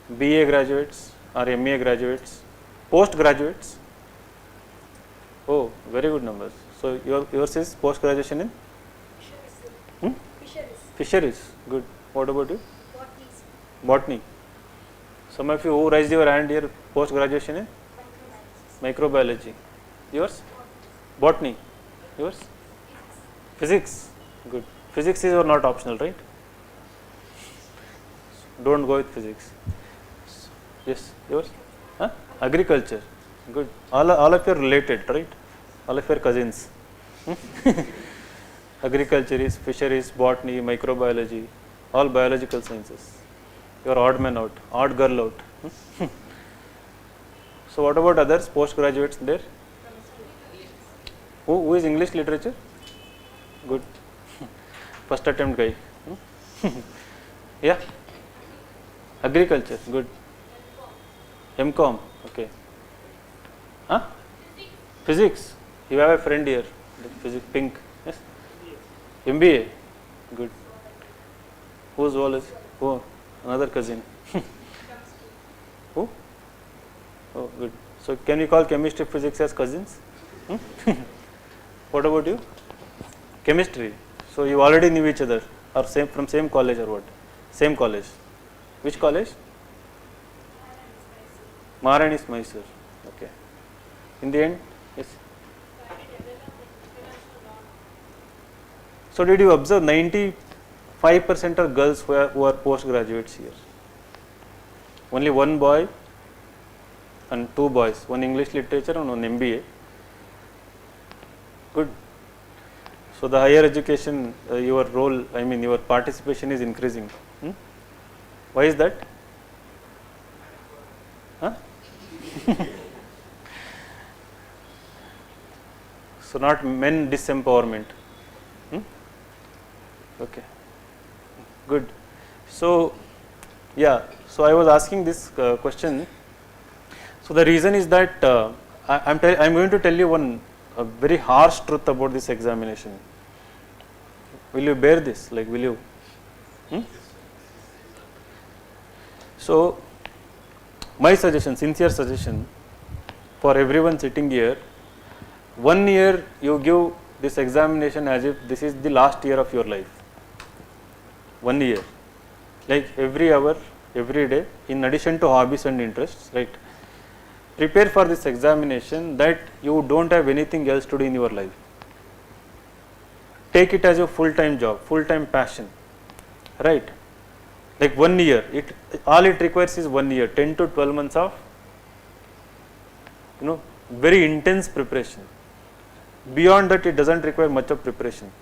BA graduates? or MA graduates, postgraduates? Oh, very good numbers. So yours is post graduation in Fisheries. Fisheries. fisheries. Good. What about you? Botanies. Botany. Some of you who raised your hand here, post graduation in Microbiology. microbiology. Yours? Botany. Yours? Physics. Good. Physics is not optional, right? Don't go with physics. Yes, yours? Huh? Agriculture. Good. All of you are related, right? All of your cousins. Agriculture is fisheries, botany, microbiology, all biological sciences. You are odd man out, odd girl out. So what about others, postgraduates there? Who is English literature? Good. First attempt guy. Yeah. Agriculture, good. MCom, okay. Huh? Physics. You have a friend here. Physics, pink. Yes. MBA, good. Whose wall is? Oh, another cousin. Who? Oh, good. So can you call chemistry, physics as cousins? What about you? Chemistry. So you already knew each other, or from same college or what? Same college. Which college? Maharanis Mysore. Okay. In the end, yes. So did you observe 95% of girls who are postgraduates here? Only one boy and two boys, one English literature and one MBA. Good. So the higher education, your role, I mean your participation is increasing. Why is that? Huh? So not men disempowerment. Okay, good. So yeah, so I was asking this question. So the reason is that I'm going to tell you one very harsh truth about this examination. Will you bear this? Like, will you? So my suggestion, sincere suggestion for everyone sitting here, 1 year you give this examination as if this is the last year of your life. 1 year, like every hour, every day, in addition to hobbies and interests, right? Prepare for this examination that you don't have anything else to do in your life. Take it as your full-time job, full-time passion, right? Like 1 year, all it requires is 1 year, 10 to 12 months of, very intense preparation. Beyond that, it doesn't require much of preparation.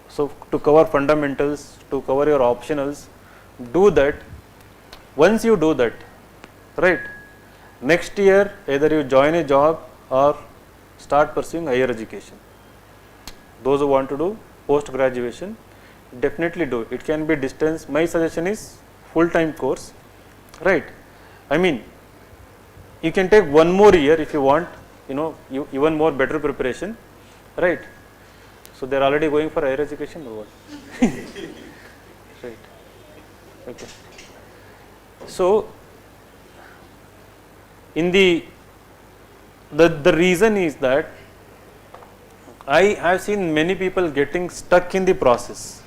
So to cover fundamentals, to cover your optionals, do that. Once you do that, right, next year either you join a job or start pursuing higher education. Those who want to do post graduation, definitely do. It can be distance. My suggestion is full-time course, right? I mean, you can take 1 more year if you want, even more better preparation, right? So they are already going for higher education or what? Right. Okay. So in the reason is that I have seen many people getting stuck in the process,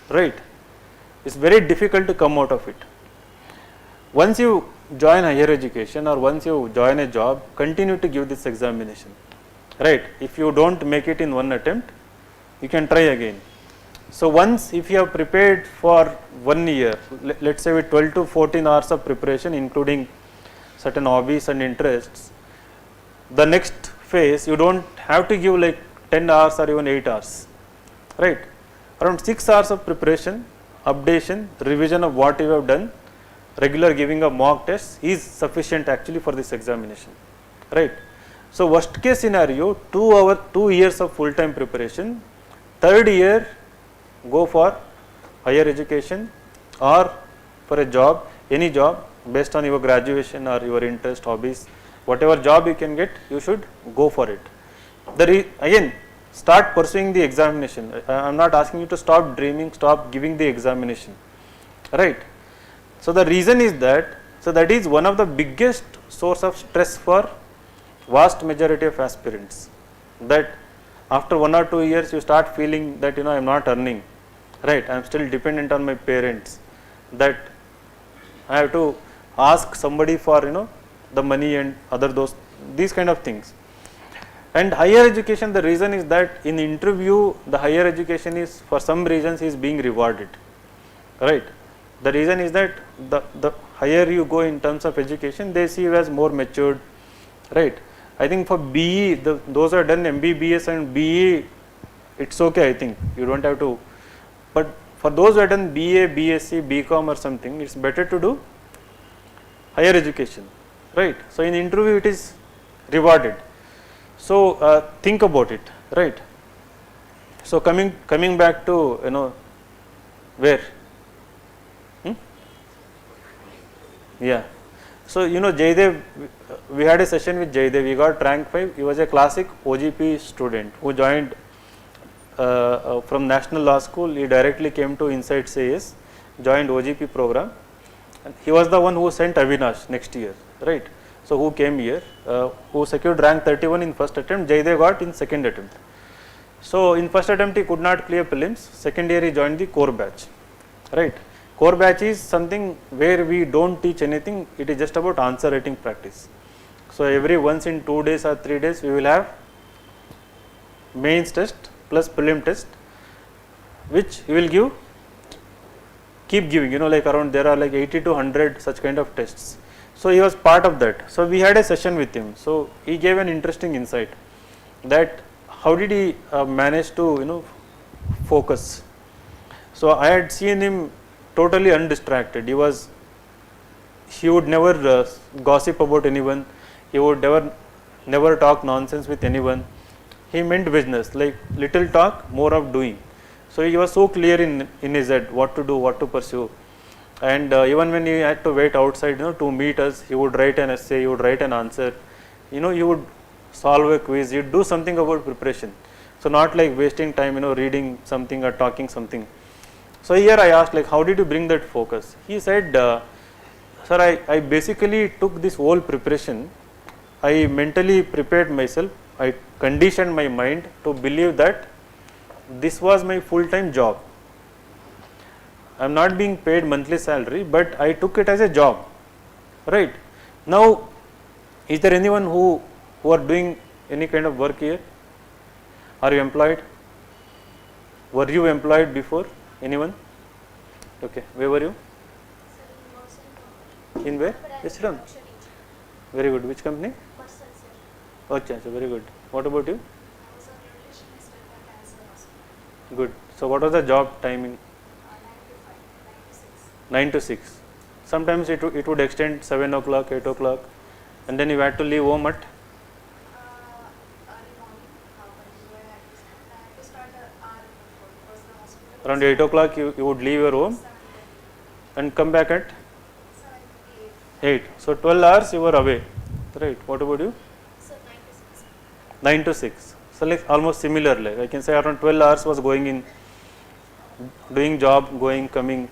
right? It's very difficult to come out of it. Once you join higher education or once you join a job, continue to give this examination, right? If you don't make it in one attempt, you can try again. So once if you have prepared for 1 year, let's say with 12 to 14 hours of preparation including certain hobbies and interests, the next phase you don't have to give like 10 hours or even 8 hours, right? Around 6 hours of preparation, updation, revision of what you have done, regular giving of mock tests is sufficient actually for this examination, right? So worst case scenario, 2 years of full time preparation, 3rd year go for higher education or for a job, any job based on your graduation or your interest, hobbies, whatever job you can get, you should go for it. Again, start pursuing the examination. I am not asking you to stop dreaming, stop giving the examination, right? So the reason is that So that is one of the biggest source of stress for vast majority of aspirants, that after 1 or 2 years you start feeling that I am not earning, right, I am still dependent on my parents, that I have to ask somebody for the money and these kind of things. And higher education, the reason is that in interview the higher education is for some reasons is being rewarded, right. The reason is that the higher you go in terms of education, they see you as more matured, right. I think for BE, those are done MBBS and BE, it's okay, I think you don't have to, but for those who have done BA, BSc, BCom or something, it's better to do higher education, right. So in interview it is rewarded. So think about it, right. So coming back to where, yeah. So Jaydev, we had a session with Jaydev. He got rank 5. He was a classic OGP student who joined from National Law School. He directly came to Insights AS, joined OGP program. And he was the one who sent Avinash next year, right. So who came here, who secured rank 31 in first attempt. Jaydev got in second attempt. So in first attempt he could not clear prelims. Second year he joined the core batch, right. Core batch is something where we don't teach anything, it is just about answer writing practice. So every once in 2 days or 3 days we will have mains test plus prelim test, which we will keep giving, like around there are like 80 to 100 such kind of tests. So he was part of that. So we had a session with him. So he gave an interesting insight that how did he manage to focus. So I had seen him totally undistracted. He would never gossip about anyone. He would never talk nonsense with anyone. He meant business, like little talk, more of doing. So he was so clear in his head what to do, what to pursue. And even when he had to wait outside, to meet us, he would write an essay, he would write an answer. He would solve a quiz. He'd do something about preparation. So not like wasting time, reading something or talking something. So here I asked, like, how did you bring that focus? He said, sir, I basically took this whole preparation. I mentally prepared myself. I conditioned my mind to believe that this was my full-time job. I am not being paid monthly salary, but I took it as a job, right. Now, is there anyone who are doing any kind of work here? Are you employed? Were you employed before? Anyone? Okay, where were you? In where? Yes, sit down. Very good. Which company? Okay, so very good. What about you? Good. So what was the job timing? 9 to 6. Sometimes it would extend 7 o'clock, 8 o'clock, and then you had to leave home at around 8 o'clock. You would leave your home and come back at 8. So 12 hours you were away, right. What about you? 9 to 6. So like almost similar, like I can say around 12 hours was going in, doing job, going, coming,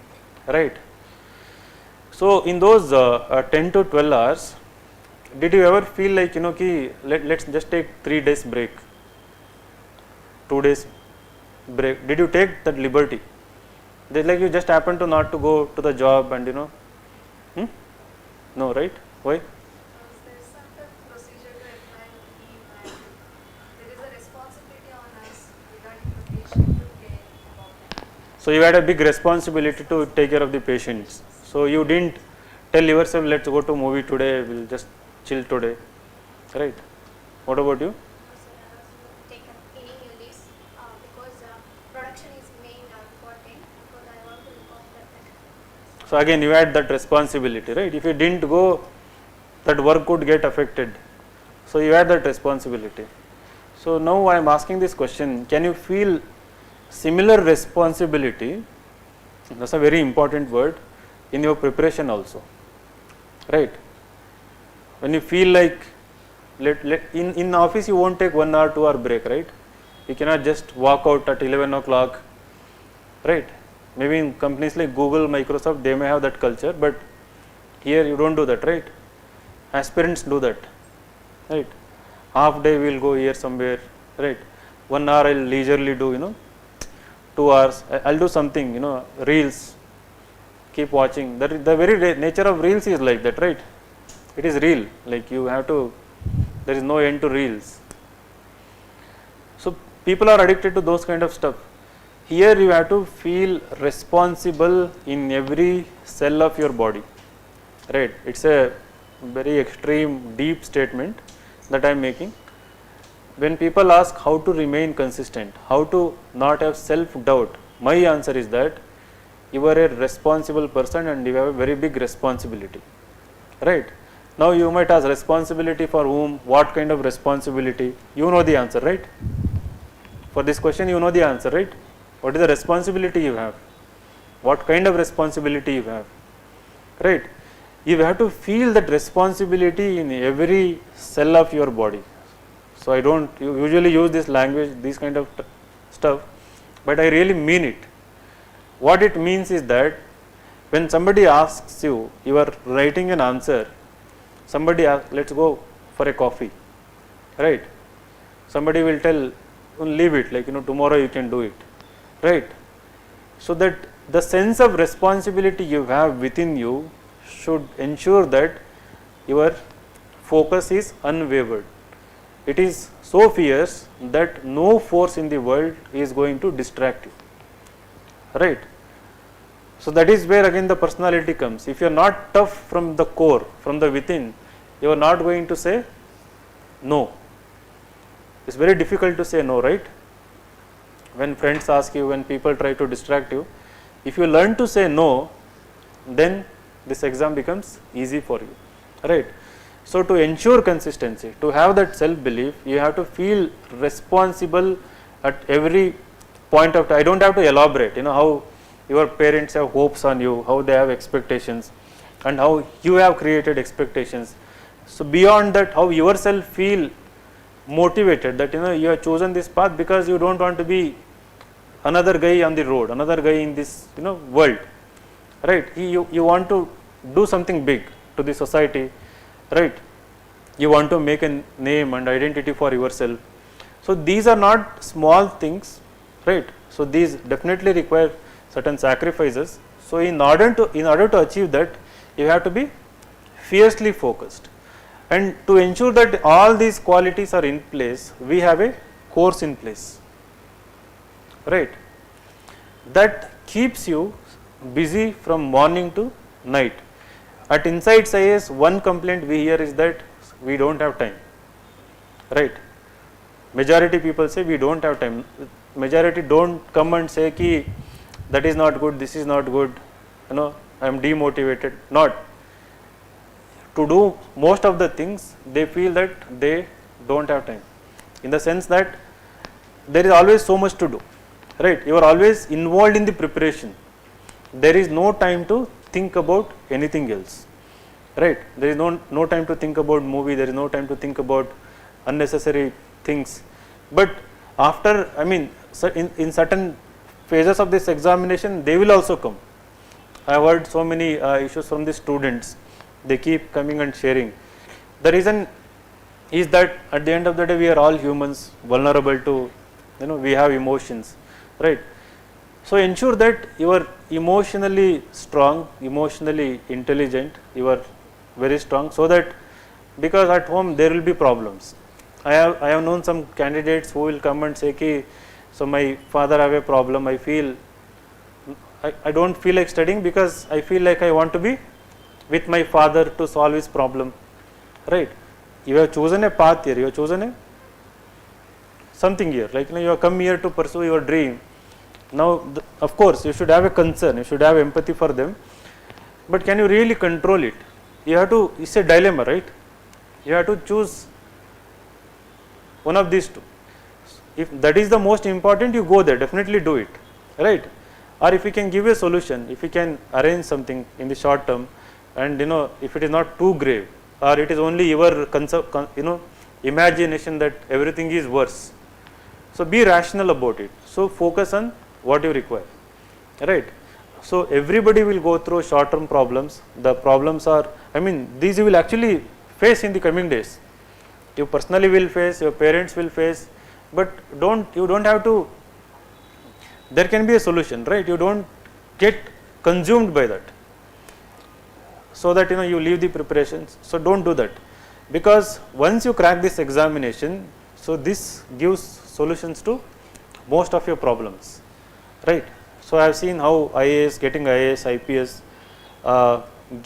right. So in those 10 to 12 hours, did you ever feel like, let's just take 3 days break, 2 days break? Did you take that liberty? Like you just happen to not to go to the job and no, right? Why? So you had a big responsibility to take care of the patients. So you didn't tell yourself, let's go to movie today, we'll just chill today, right? What about you? So again you had that responsibility, right? If you didn't go, that work could get affected. So you had that responsibility. So now I am asking this question, can you feel similar responsibility, that's a very important word, in your preparation also, right? When you feel like, in office you won't take 1 hour, 2 hour break, right? You cannot just walk out at 11 o'clock, right? Maybe in companies like Google, Microsoft, they may have that culture, but Here you don't do that, right? Aspirants do that, right? Half day we will go here somewhere, right? 1 hour I will leisurely do, 2 hours I will do something, reels, keep watching. The very nature of reels is like that, right? It is real, like you have to, there is no end to reels. So people are addicted to those kind of stuff. Here you have to feel responsible in every cell of your body, right? It's a very extreme, deep statement that I am making. When people ask how to remain consistent, how to not have self-doubt, my answer is that you are a responsible person and you have a very big responsibility, right? Now you might ask, responsibility for whom, what kind of responsibility? You know the answer, right? For this question you know the answer, right? What is the responsibility you have? What kind of responsibility you have, right? You have to feel that responsibility in every cell of your body. So I don't usually use this language, this kind of stuff, but I really mean it. What it means is that when somebody asks you, you are writing an answer, somebody asks, let's go for a coffee, right? Somebody will tell, leave it, like tomorrow you can do it, right? So that the sense of responsibility you have within you should ensure that your focus is unwavered. It is so fierce that no force in the world is going to distract you, right? So that is where again the personality comes. If you are not tough from the core, from the within, you are not going to say no. It's very difficult to say no, right? When friends ask you, when people try to distract you, if you learn to say no, then this exam becomes easy for you, right? So to ensure consistency, to have that self-belief, you have to feel responsible at every point of time. I don't have to elaborate, how your parents have hopes on you, how they have expectations, and how you have created expectations. So beyond that, how yourself feel motivated that you have chosen this path because you don't want to be another guy on the road, another guy in this world, right? You want to do something big to the society, right? You want to make a name and identity for yourself. So these are not small things, right? So these definitely require certain sacrifices. So in order to achieve that, you have to be fiercely focused. And to ensure that all these qualities are in place, we have a course in place, right? That keeps you busy from morning to night. At Insights IAS, one complaint we hear is that we don't have time, right? Majority people say we don't have time. Majority don't come and say ki that is not good, this is not good, I am demotivated. Not. To do most of the things, they feel that they don't have time, in the sense that there is always so much to do, right? You are always involved in the preparation. There is no time to think about anything else, right? There is no time to think about movie, there is no time to think about unnecessary things. But after, in certain phases of this examination, they will also come. I have heard so many issues from the students. They keep coming and sharing. The reason is that at the end of the day, we are all humans, vulnerable to, we have emotions, right? So ensure that you are emotionally strong, emotionally intelligent, you are very strong, so that, because at home there will be problems. I have known some candidates who will come and say ki, so my father have a problem, I don't feel like studying because I feel like I want to be with my father to solve his problem, right? You have chosen a path here, you have chosen something here, like you have come here to pursue your dream. Now of course you should have a concern, you should have empathy for them, but can you really control it? You have to, it's a dilemma, right? You have to choose one of these two. If that is the most important, you go there, definitely do it, right? Or if you can give a solution, if you can arrange something in the short term, and if it is not too grave, or it is only your imagination that everything is worse, so be rational about it. So focus on what you require, right? So everybody will go through short term problems. The problems are, I mean, these you will actually face in the coming days. You personally will face, your parents will face, but you don't have to, there can be a solution, right? You don't get consumed by that, so that you leave the preparations. So don't do that, because once you crack this examination, so this gives solutions to most of your problems, right? So I have seen how IAS, getting IAS, IPS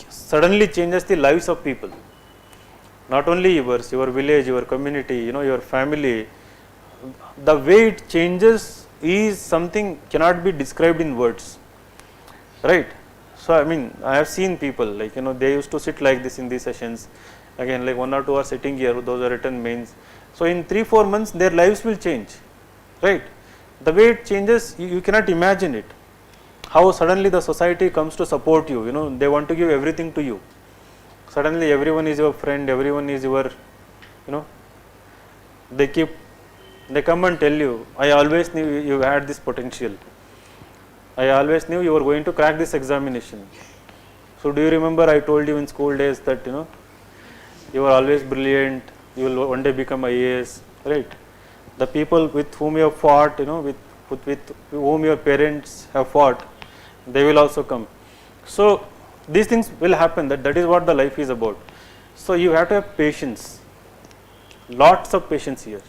suddenly changes the lives of people, not only yours, your village, your community, your family. The way it changes is something cannot be described in words, right? So I mean, I have seen people like they used to sit like this in these sessions, again like 1 or 2 are sitting here, those are written mains. So in 3-4 months their lives will change, right? The way it changes, you cannot imagine it, how suddenly the society comes to support you, they want to give everything to you. Suddenly everyone is your friend, everyone is your, they come and tell you, I always knew you had this potential. I always knew you were going to crack this examination. So do you remember I told you in school days that you are always brilliant, you will one day become IAS, right? The people with whom you have fought, with whom your parents have fought, they will also come. So these things will happen, that is what the life is about. So you have to have patience, lots of patience here,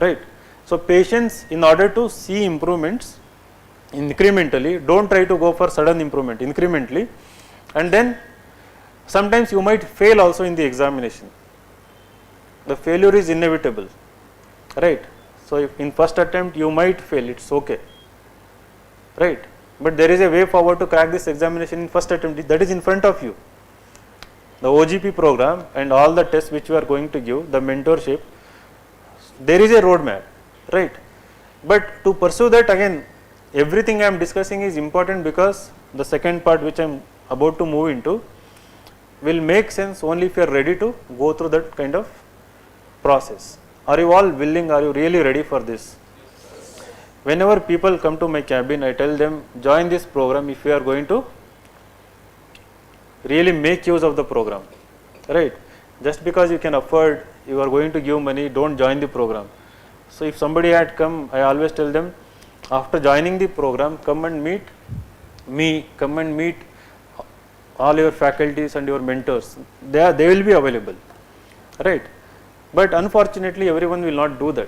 right? So patience in order to see improvements incrementally. Don't try to go for sudden improvement, incrementally. And then sometimes you might fail also in the examination. The failure is inevitable, right? So if in first attempt you might fail, it's okay, right? But there is a way forward to crack this examination in first attempt, that is in front of you. The OGP program and all the tests which we are going to give, the mentorship, there is a roadmap, right? But to pursue that, again, everything I am discussing is important, because the second part which I am about to move into will make sense only if you are ready to go through that kind of process. Are you all willing? Are you really ready for this? Whenever people come to my cabin, I tell them, join this program if you are going to really make use of the program, right? Just because you can afford, you are going to give money, don't join the program. So if somebody had come, I always tell them, after joining the program, come and meet me, come and meet all your faculties and your mentors. They will be available, right? But unfortunately everyone will not do that.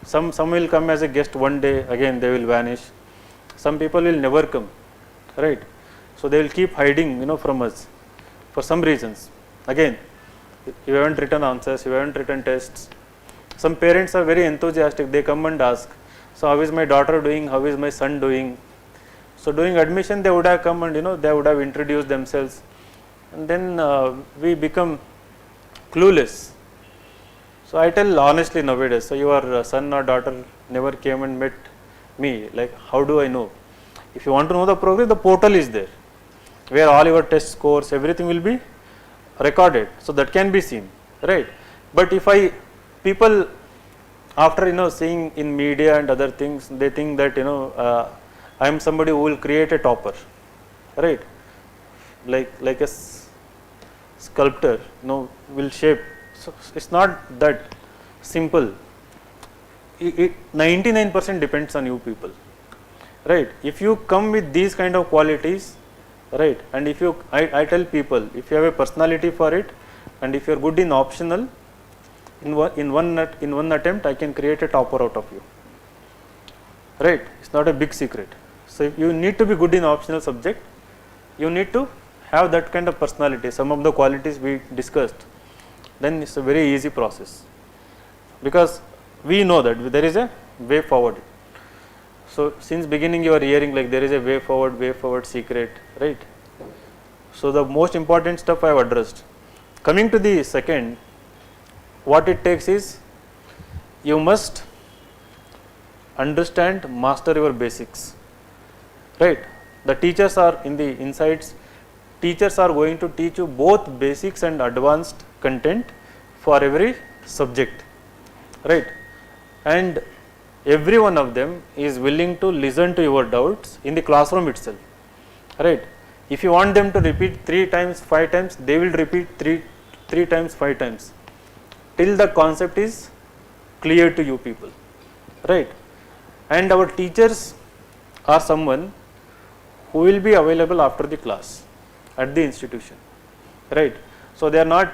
Some will come as a guest one day, again they will vanish. Some people will never come, right? So they will keep hiding, from us for some reasons. Again, you haven't written answers, you haven't written tests. Some parents are very enthusiastic, they come and ask, so how is my daughter doing, how is my son doing? So during admission they would have come and they would have introduced themselves, and then we become clueless. So I tell honestly nowadays, so your son or daughter never came and met me, like how do I know? If you want to know the progress, the portal is there, where all your test scores, everything will be recorded, so that can be seen, right? But if people after seeing in media and other things, they think that I am somebody who will create a topper, right? Like a sculptor, will shape. So it's not that simple. 99% depends on you people, right? If you come with these kind of qualities, right, and if you, I tell people, if you have a personality for it, and if you are good in optional, in one attempt I can create a topper out of you, right? It's not a big secret. So if you need to be good in optional subject, you need to have that kind of personality, some of the qualities we discussed, then it's a very easy process, because we know that there is a way forward. So since beginning you are hearing like there is a way forward secret, right? So the most important stuff I have addressed. Coming to the second, what it takes is, you must understand, master your basics, right? The teachers are in the insights, teachers are going to teach you both basics and advanced content for every subject, right? And every one of them is willing to listen to your doubts in the classroom itself, right? If you want them to repeat 3 times, 5 times, they will repeat 3 times, 5 times till the concept is clear to you people, right? And our teachers are someone who will be available after the class at the institution, right? So they are not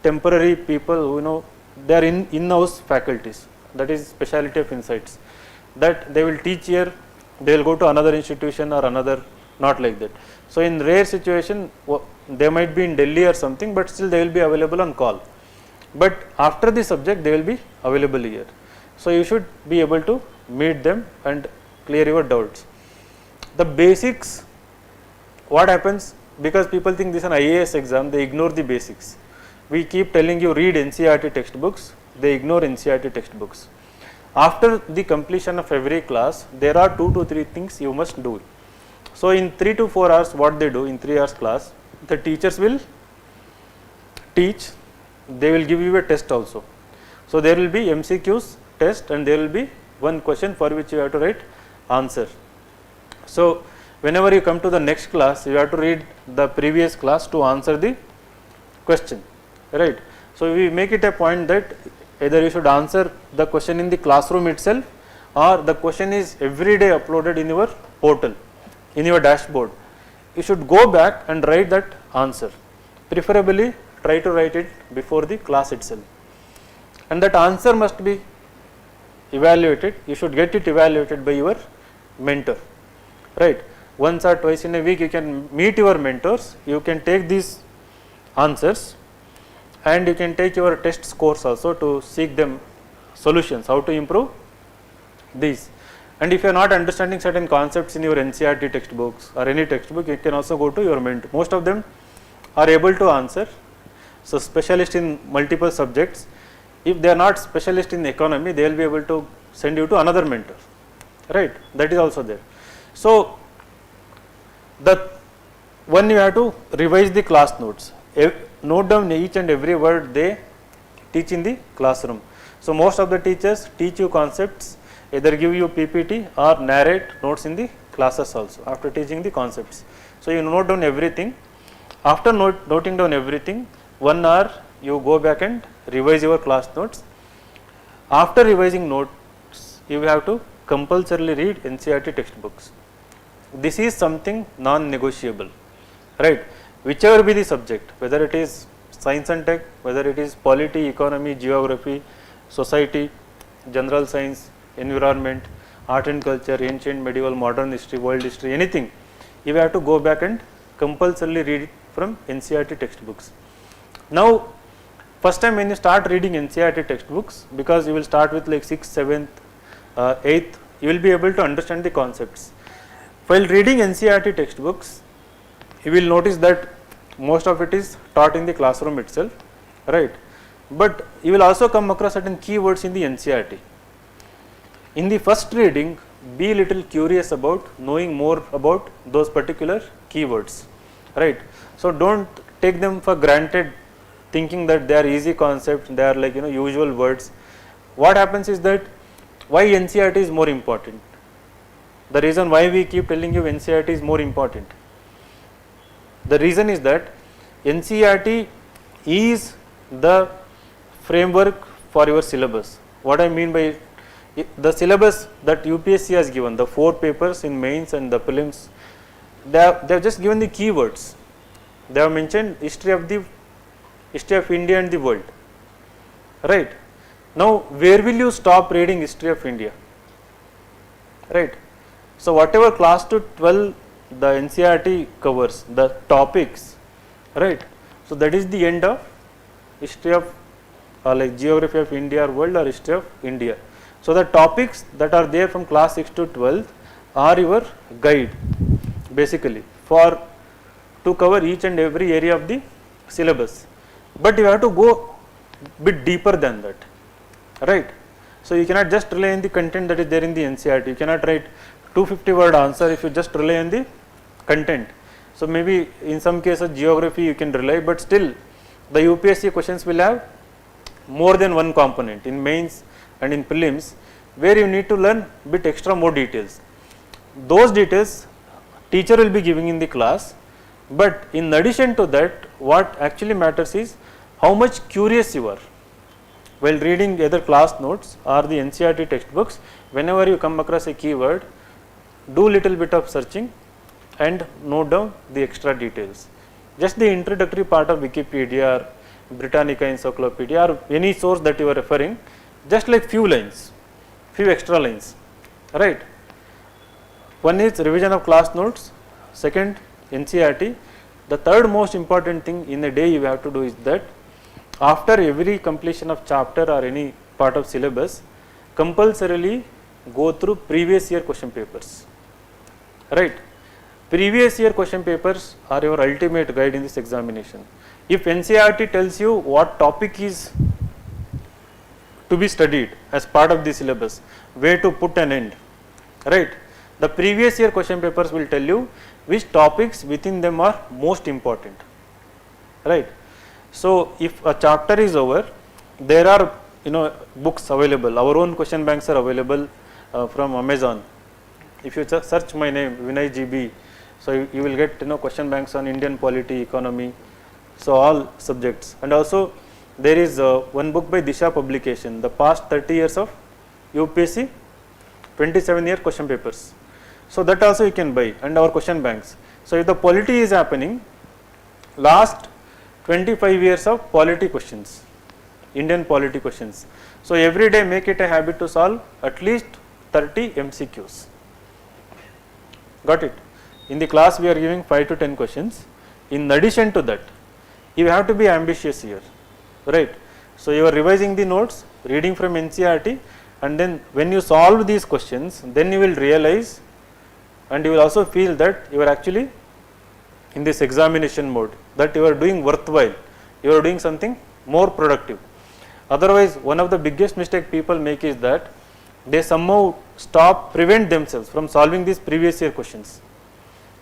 temporary people who they are in-house faculties. That is speciality of insights, that they will teach here, they will go to another institution or another, not like that. So in rare situation they might be in Delhi or something, but still they will be available on call, but after the subject they will be available here. So you should be able to meet them and clear your doubts. The basics, what happens, because people think this is an IAS exam, they ignore the basics. We keep telling you read NCRT textbooks, they ignore NCRT textbooks. After the completion of every class, there are 2 to 3 things you must do. So in 3 to 4 hours, what they do in 3 hours class, the teachers will teach, they will give you a test also. So there will be MCQs test and there will be one question for which you have to write answer. So whenever you come to the next class, you have to read the previous class to answer the question, right? So we make it a point that either you should answer the question in the classroom itself, or the question is every day uploaded in your portal, in your dashboard. You should go back and write that answer. Preferably try to write it before the class itself, and that answer must be evaluated. You should get it evaluated by your mentor, right? Once or twice in a week you can meet your mentors, you can take these answers and you can take your test scores also to seek them solutions, how to improve these. And if you are not understanding certain concepts in your NCRT textbooks or any textbook, you can also go to your mentor. Most of them are able to answer. So specialist in multiple subjects, if they are not specialist in economy, they will be able to send you to another mentor, right? That is also there. So the one, you have to revise the class notes, note down each and every word they teach in the classroom. So most of the teachers teach you concepts, either give you PPT or narrate notes in the classes also after teaching the concepts. So you note down everything. After noting down everything, 1 hour you go back and revise your class notes. After revising notes, you have to compulsorily read NCRT textbooks. This is something non-negotiable, right? Whichever be the subject, whether it is science and tech, whether it is polity, economy, geography, society, general science, environment, art and culture, ancient, medieval, modern history, world history, anything, you have to go back and compulsorily read it from NCRT textbooks. Now, first time when you start reading NCRT textbooks, because you will start with like 6th, 7th, 8th, you will be able to understand the concepts. While reading NCRT textbooks, you will notice that most of it is taught in the classroom itself, right? But you will also come across certain keywords in the NCRT. In the first reading, be little curious about knowing more about those particular keywords, right? So don't take them for granted, thinking that they are easy concepts, they are like usual words. What happens is that why NCRT is more important. The reason why we keep telling you NCRT is more important. The reason is that NCRT is the framework for your syllabus. What I mean by the syllabus that UPSC has given, the 4 papers in mains and the prelims, they have just given the keywords. They have mentioned history of India and the world, right? Now, where will you stop reading history of India, right? So whatever class to 12 the NCRT covers, the topics, right? So that is the end of history of like geography of India or world or history of India. So the topics that are there from class 6 to 12 are your guide basically to cover each and every area of the syllabus. But you have to go bit deeper than that, right? So you cannot just rely on the content that is there in the NCRT. You cannot write 250 word answer if you just rely on the content. So maybe in some cases geography you can rely, but still the UPSC questions will have more than one component. In mains and in prelims, where you need to learn bit extra more details. Those details teacher will be giving in the class, but in addition to that, what actually matters is how much curious you are while reading either class notes or the NCRT textbooks. Whenever you come across a keyword, do little bit of searching and note down the extra details. Just the introductory part of Wikipedia or Britannica Encyclopedia or any source that you are referring, just like few lines, few extra lines, right. One is revision of class notes, second NCRT. The third most important thing in a day you have to do is that after every completion of chapter or any part of syllabus, compulsorily go through previous year question papers, right. Previous year question papers are your ultimate guide in this examination. If NCRT tells you what topic is to be studied as part of the syllabus, where to put an end, right, the previous year question papers will tell you which topics within them are most important, right. So if a chapter is over, there are books available. Our own question banks are available from Amazon. If you search my name Vinay GB, so you will get question banks on Indian polity, economy, so all subjects. And also there is one book by Disha publication, the past 30 years of UPSC 27-year question papers. So that also you can buy, and our question banks. So if the polity is happening, last 25 years of polity questions, Indian polity questions. So every day make it a habit to solve at least 30 MCQs. Got it? In the class we are giving 5 to 10 questions. In addition to that, you have to be ambitious here, right. So you are revising the notes, reading from NCRT, and then when you solve these questions, then you will realize and you will also feel that you are actually in this examination mode, that you are doing worthwhile, you are doing something more productive. Otherwise, one of the biggest mistake people make is that they somehow prevent themselves from solving these previous year questions.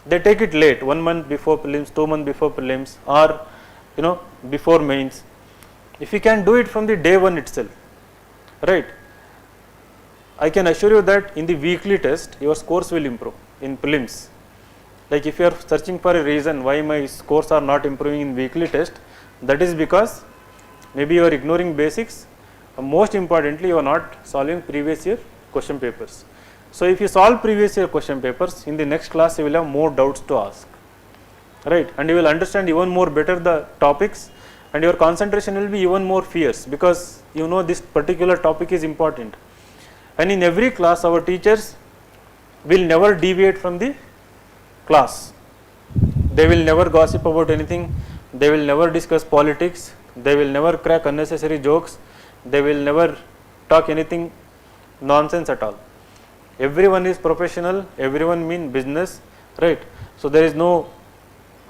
They take it late, 1 month before prelims, 2 months before prelims, or before mains. If you can do it from the day one itself, right, I can assure you that in the weekly test your scores will improve in prelims. Like if you are searching for a reason why my scores are not improving in weekly test, that is because maybe you are ignoring basics. Most importantly, you are not solving previous year question papers. So if you solve previous year question papers, in the next class you will have more doubts to ask, right, and you will understand even more better the topics, and your concentration will be even more fierce because this particular topic is important. And in every class our teachers will never deviate from the class. They will never gossip about anything, they will never discuss politics, they will never crack unnecessary jokes, they will never talk anything nonsense at all. Everyone is professional, everyone mean business, right. So there is no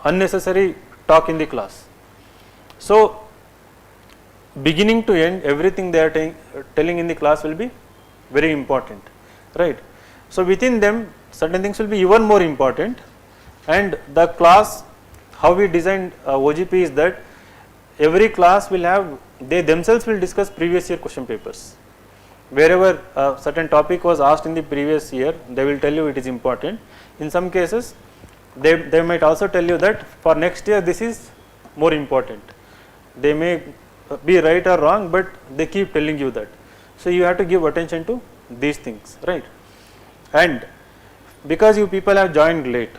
unnecessary talk in the class. So beginning to end, everything they are telling in the class will be very important, right. So within them certain things will be even more important, and the class, how we designed OGP is that every class will have, they themselves will discuss previous year question papers. Wherever a certain topic was asked in the previous year, they will tell you it is important. In some cases they might also tell you that for next year this is more important. They may be right or wrong, but they keep telling you that. So you have to give attention to these things, right. And because you people have joined late,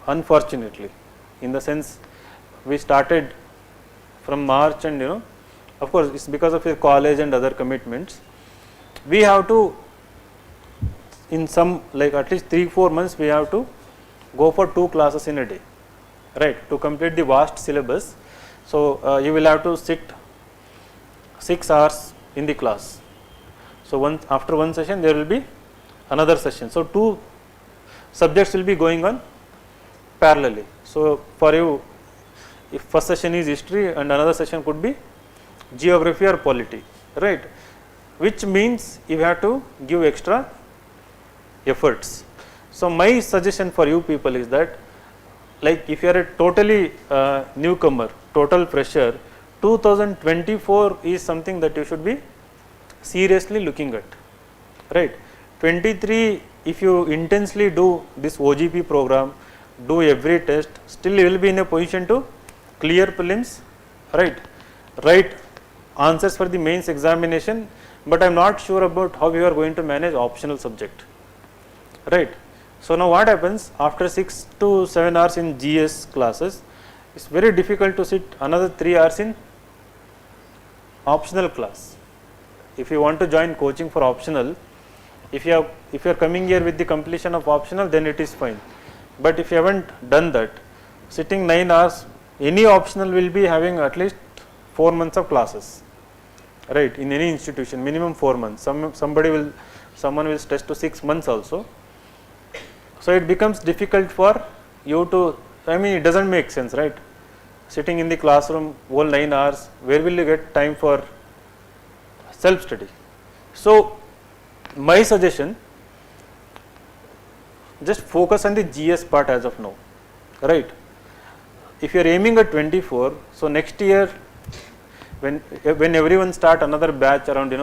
unfortunately, in the sense we started from March, and of course it's because of your college and other commitments, we have to, in some like at least 3-4 months we have to go for 2 classes in a day, right, to complete the vast syllabus. So you will have to sit 6 hours in the class. So after one session there will be another session. So 2 subjects will be going on parallelly. So for you, if first session is history and another session could be geography or polity, right, which means you have to give extra efforts. So my suggestion for you people is that, like if you are a totally newcomer, total fresher, 2024 is something that you should be seriously looking at, right. 23, if you intensely do this OGP program, do every test, still you will be in a position to clear prelims, right, write answers for the mains examination, but I am not sure about how you are going to manage optional subject, right. So now what happens, after 6 to 7 hours in GS classes, it's very difficult to sit another 3 hours in optional class. If you want to join coaching for optional, if you are coming here with the completion of optional, then it is fine. But if you haven't done that, sitting 9 hours, any optional will be having at least 4 months of classes, right, in any institution, minimum 4 months. Someone will stress to 6 months also. So it becomes difficult for you to, I mean, it doesn't make sense, right? Sitting in the classroom whole 9 hours, where will you get time for self study? So my suggestion, just focus on the GS part as of now, right. If you are aiming at 24, so next year when everyone start another batch around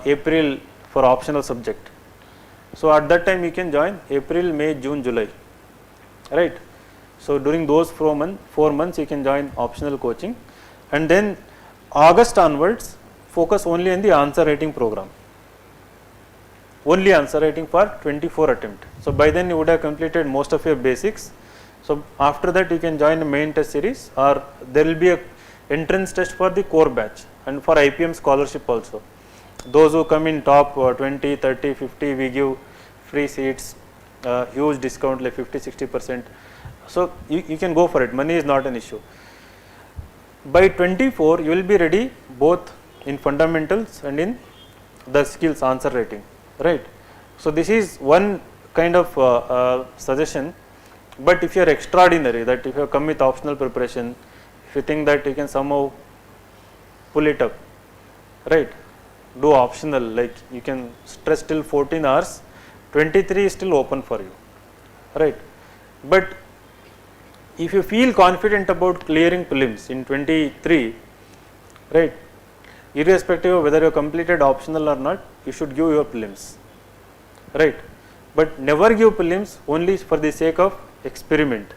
April for optional subject, so at that time you can join April, May, June, July, right. So during those 4 months you can join optional coaching, and then August onwards focus only on the answer writing program, only answer writing for 24 attempt. So by then you would have completed most of your basics. So after that you can join the main test series, or there will be a entrance test for the core batch and for IPM scholarship also. Those who come in top 20, 30, 50, we give free seats, huge discount like 50-60%. So you can go for it, money is not an issue. By 24 you will be ready both in fundamentals and in the skills answer writing, right. So this is one kind of suggestion, but if you are extraordinary, that if you have come with optional preparation, if you think that you can somehow pull it up, right, do optional, like you can stress till 14 hours, 23 is still open for you, right. But if you feel confident about clearing prelims in 23, right, irrespective of whether you have completed optional or not, you should give your prelims, right. But never give prelims only for the sake of experiment,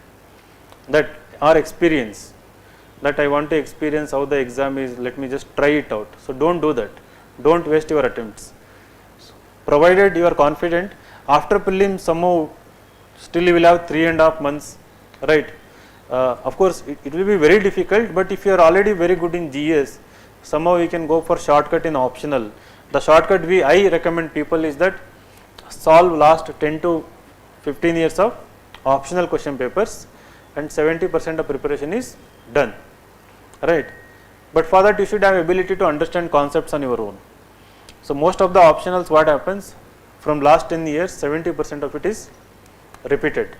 that or experience, that I want to experience how the exam is, let me just try it out. So don't do that, don't waste your attempts. So provided you are confident, after prelims somehow still you will have 3.5 months, right. Of course it will be very difficult, but if you are already very good in GS, somehow you can go for shortcut in optional. The shortcut I recommend people is that solve last 10 to 15 years of optional question papers and 70% of preparation is done, right. But for that you should have ability to understand concepts on your own. So most of the optionals, what happens, from last 10 years 70% of it is repeated,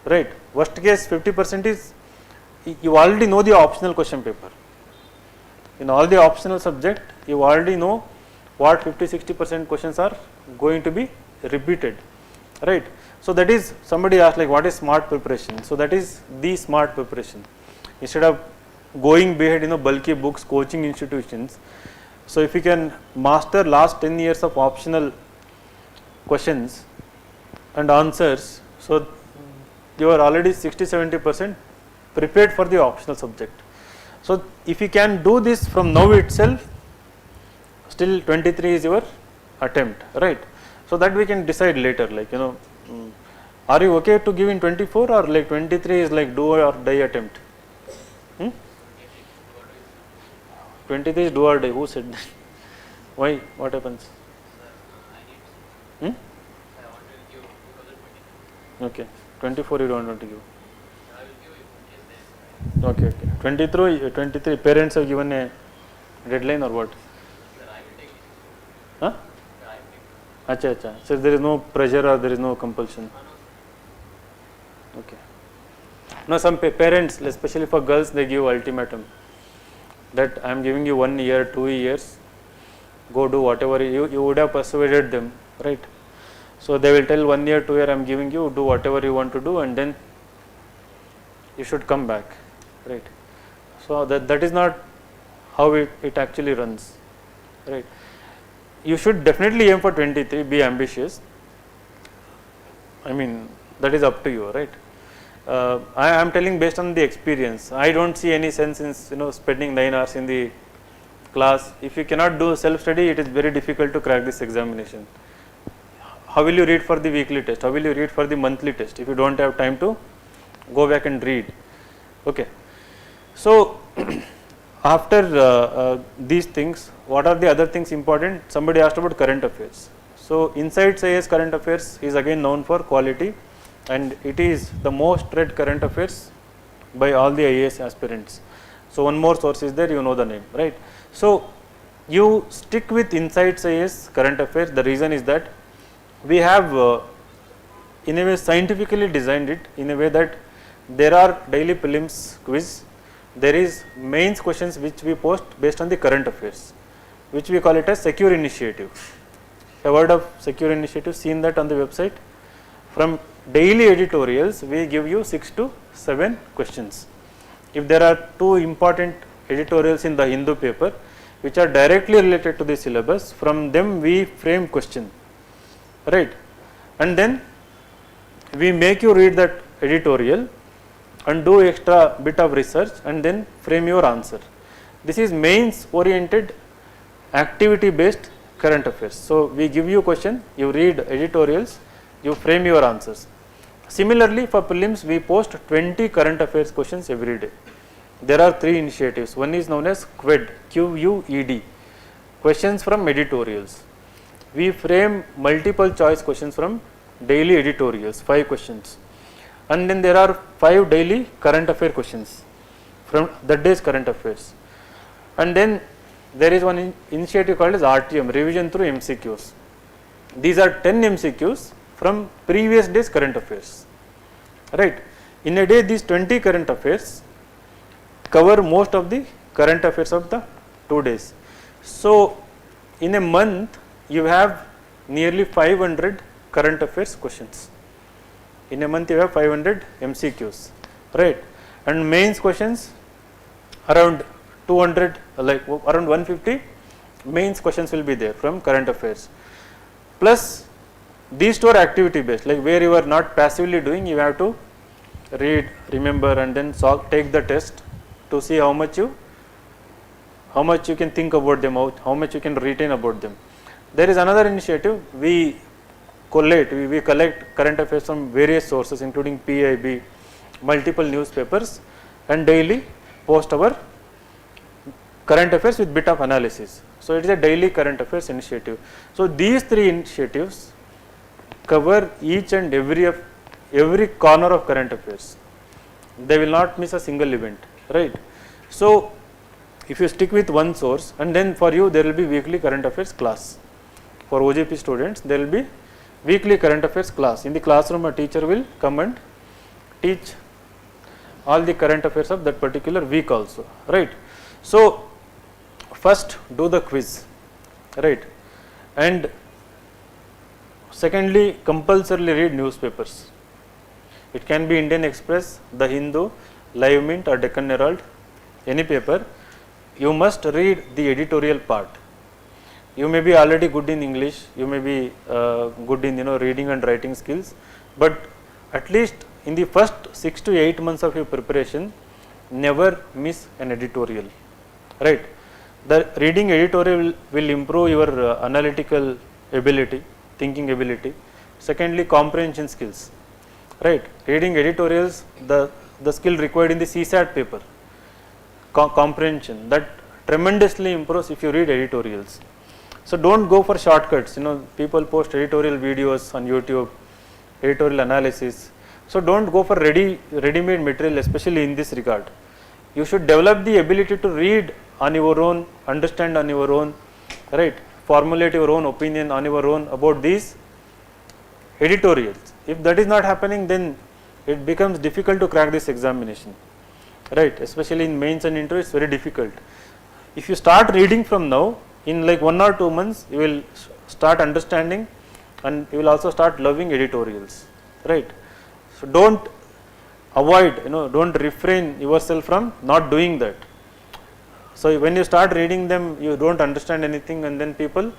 right. Worst case 50% is you already know the optional question paper. In all the optional subject you already know what 50-60% questions are going to be repeated, right. So that is, somebody asked like what is smart preparation. So that is the smart preparation. Instead of going behind bulky books, coaching institutions, so if you can master last 10 years of optional questions and answers, so you are already 60-70% prepared for the optional subject. So if you can do this from now itself, still 23 is your attempt, right. So that we can decide later, like are you okay to give in 24, or like 23 is like do or die attempt? 23 is do or die, who said that? Why, what happens? Okay, 24 you don't want to give. Okay, 23 parents have given a deadline or what? Huh? Acha. So there is no pressure or there is no compulsion. Okay. No, some parents, especially for girls, they give ultimatum that I am giving you 1 year, 2 years, go do whatever you would have persuaded them, right. So they will tell 1 year, 2 year I am giving you, do whatever you want to do, and then you should come back, right. So that is not how it actually runs, right. you should definitely aim for 23, be ambitious. I mean, that is up to you, right? I am telling based on the experience. I don't see any sense in spending 9 hours in the class. If you cannot do self study, it is very difficult to crack this examination. How will you read for the weekly test? How will you read for the monthly test if you don't have time to go back and read? Okay. So after these things, what are the other things important? Somebody asked about current affairs. So Insights IAS current affairs is again known for quality, and it is the most read current affairs by all the IAS aspirants. So one more source is there, you know the name, right? So you stick with Insights IAS current affairs. The reason is that we have in a way scientifically designed it in a way that there are daily prelims quiz, there is mains questions which we post based on the current affairs, which we call it as secure initiative. A word of secure initiative, seen that on the website. From daily editorials we give you 6 to 7 questions. If there are 2 important editorials in the Hindu paper which are directly related to the syllabus, from them we frame question, right, and then we make you read that editorial and do extra bit of research and then frame your answer. This is mains oriented activity based current affairs. So we give you question, you read editorials, you frame your answers. Similarly for prelims we post 20 current affairs questions every day. There are 3 initiatives. One is known as QED, QUED, questions from editorials. We frame multiple choice questions from daily editorials, 5 questions, and then there are 5 daily current affair questions from that day's current affairs, and then there is one initiative called as RTM, revision through MCQs. These are 10 MCQs from previous day's current affairs, right. In a day these 20 current affairs cover most of the current affairs of the 2 days. So in a month you have nearly 500 current affairs questions. In a month you have 500 MCQs, right, and mains questions around 200, like around 150 mains questions will be there from current affairs. Plus these 2 are activity based, like where you are not passively doing, you have to read, remember, and then take the test to see how much you can think about them, how much you can retain about them. There is another initiative, we collect current affairs from various sources including PIB, multiple newspapers, and daily post our current affairs with bit of analysis. So it is a daily current affairs initiative. So these 3 initiatives cover each and every corner of current affairs. They will not miss a single event, right. So if you stick with one source, and then for you there will be weekly current affairs class. For OGP students there will be weekly current affairs class. In the classroom a teacher will come and teach all the current affairs of that particular week also, right. So first do the quiz, right, and secondly compulsorily read newspapers. It can be Indian Express, The Hindu, Live Mint or Deccan Herald, any paper. You must read the editorial part. You may be already good in English, you may be good in reading and writing skills, but at least in the first 6 to 8 months of your preparation, never miss an editorial, right. The reading editorial will improve your analytical ability, thinking ability. Secondly, comprehension skills, right. Reading editorials, the skill required in the CSAT paper, comprehension, that tremendously improves if you read editorials. So don't go for shortcuts, people post editorial videos on YouTube, editorial analysis. So don't go for ready-made material, especially in this regard. You should develop the ability to read on your own, understand on your own, right, formulate your own opinion on your own about these editorials. If that is not happening, then it becomes difficult to crack this examination, right, especially in mains and interviews, it's very difficult. If you start reading from now, in like 1 or 2 months you will start understanding, and you will also start loving editorials, right. So don't avoid, don't refrain yourself from not doing that. So when you start reading them, you don't understand anything, and then people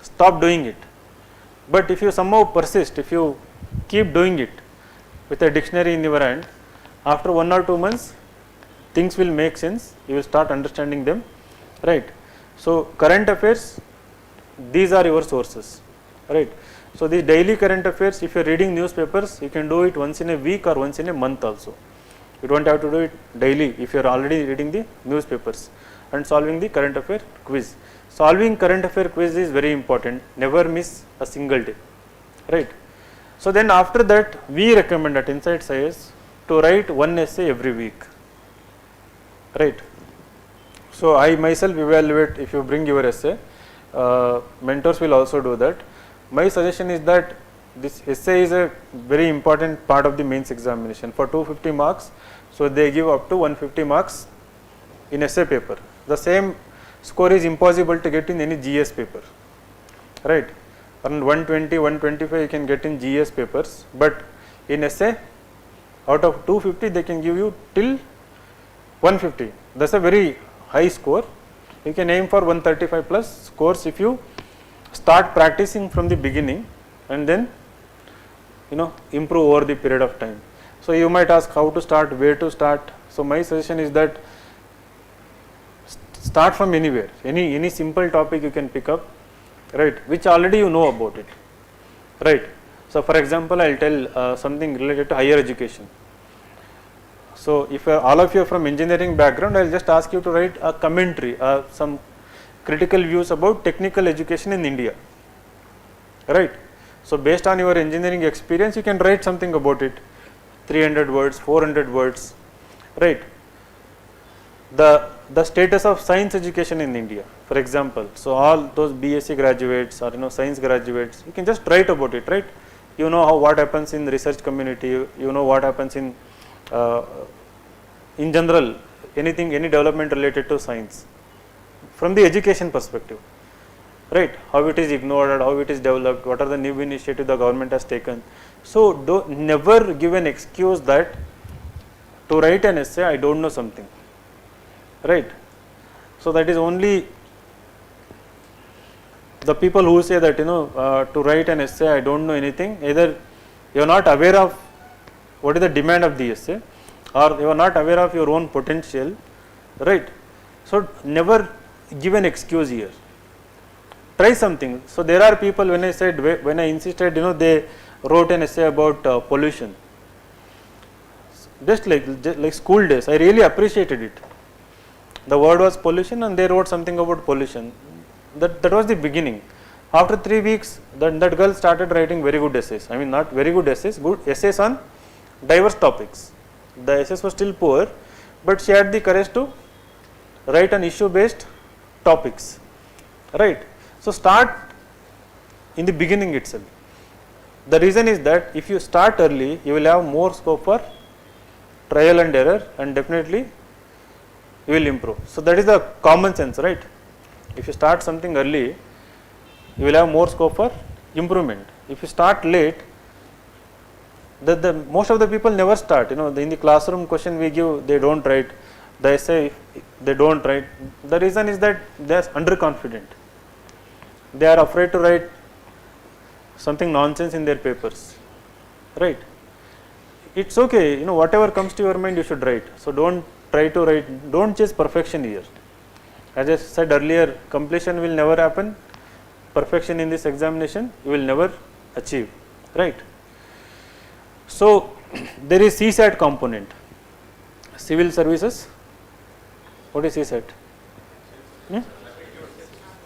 stop doing it. But if you somehow persist, if you keep doing it with a dictionary in your hand, after 1 or 2 months things will make sense, you will start understanding them, right. So current affairs, these are your sources, right. So these daily current affairs, if you are reading newspapers, you can do it once in a week or once in a month also. You don't have to do it daily if you are already reading the newspapers and solving the current affair quiz. Solving current affair quiz is very important, never miss a single day, right. So then after that, we recommend at Inside Science to write one essay every week, right. So I myself evaluate if you bring your essay, mentors will also do that. My suggestion is that this essay is a very important part of the mains examination for 250 marks. So they give up to 150 marks in essay paper. The same score is impossible to get in any GS paper, right. Around 120, 125 you can get in GS papers, but in essay out of 250 they can give you till 150. That's a very high score. You can aim for 135 plus scores if you start practicing from the beginning and then improve over the period of time. So you might ask how to start, where to start. So my suggestion is that start from anywhere, any simple topic you can pick up, right, which already you know about it, right. So for example, I will tell something related to higher education. So if all of you are from engineering background, I will just ask you to write a commentary, some critical views about technical education in India, right. So based on your engineering experience, you can write something about it, 300 words, 400 words, right. The status of science education in India, for example. So all those BSc graduates or science graduates, you can just write about it, right. You know what happens in the research community, you know what happens in general, any development related to science from the education perspective, right, how it is ignored, how it is developed, what are the new initiatives the government has taken. So never give an excuse that to write an essay I don't know something, right. So that is only the people who say that to write an essay I don't know anything, either you are not aware of what is the demand of the essay or you are not aware of your own potential, right. So never give an excuse here, try something. So there are people, when I insisted, they wrote an essay about pollution, just like school days. I really appreciated it. The word was pollution and they wrote something about pollution. That was the beginning. After 3 weeks, that girl started writing very good essays. I mean, not very good essays, good essays on diverse topics. The essays were still poor, but she had the courage to write on issue based topics, right. So start in the beginning itself. The reason is that if you start early, you will have more scope for trial and error, and definitely you will improve. So that is the common sense, right. If you start something early, you will have more scope for improvement. If you start late, most of the people never start. In the classroom question we give, they don't write. The essay, they don't write. The reason is that they are underconfident. They are afraid to write something nonsense in their papers, right. It's okay, whatever comes to your mind you should write. So don't try to write, don't chase perfection here. As I said earlier, completion will never happen, perfection in this examination you will never achieve, right. So there is CSAT component, civil services. What is CSAT?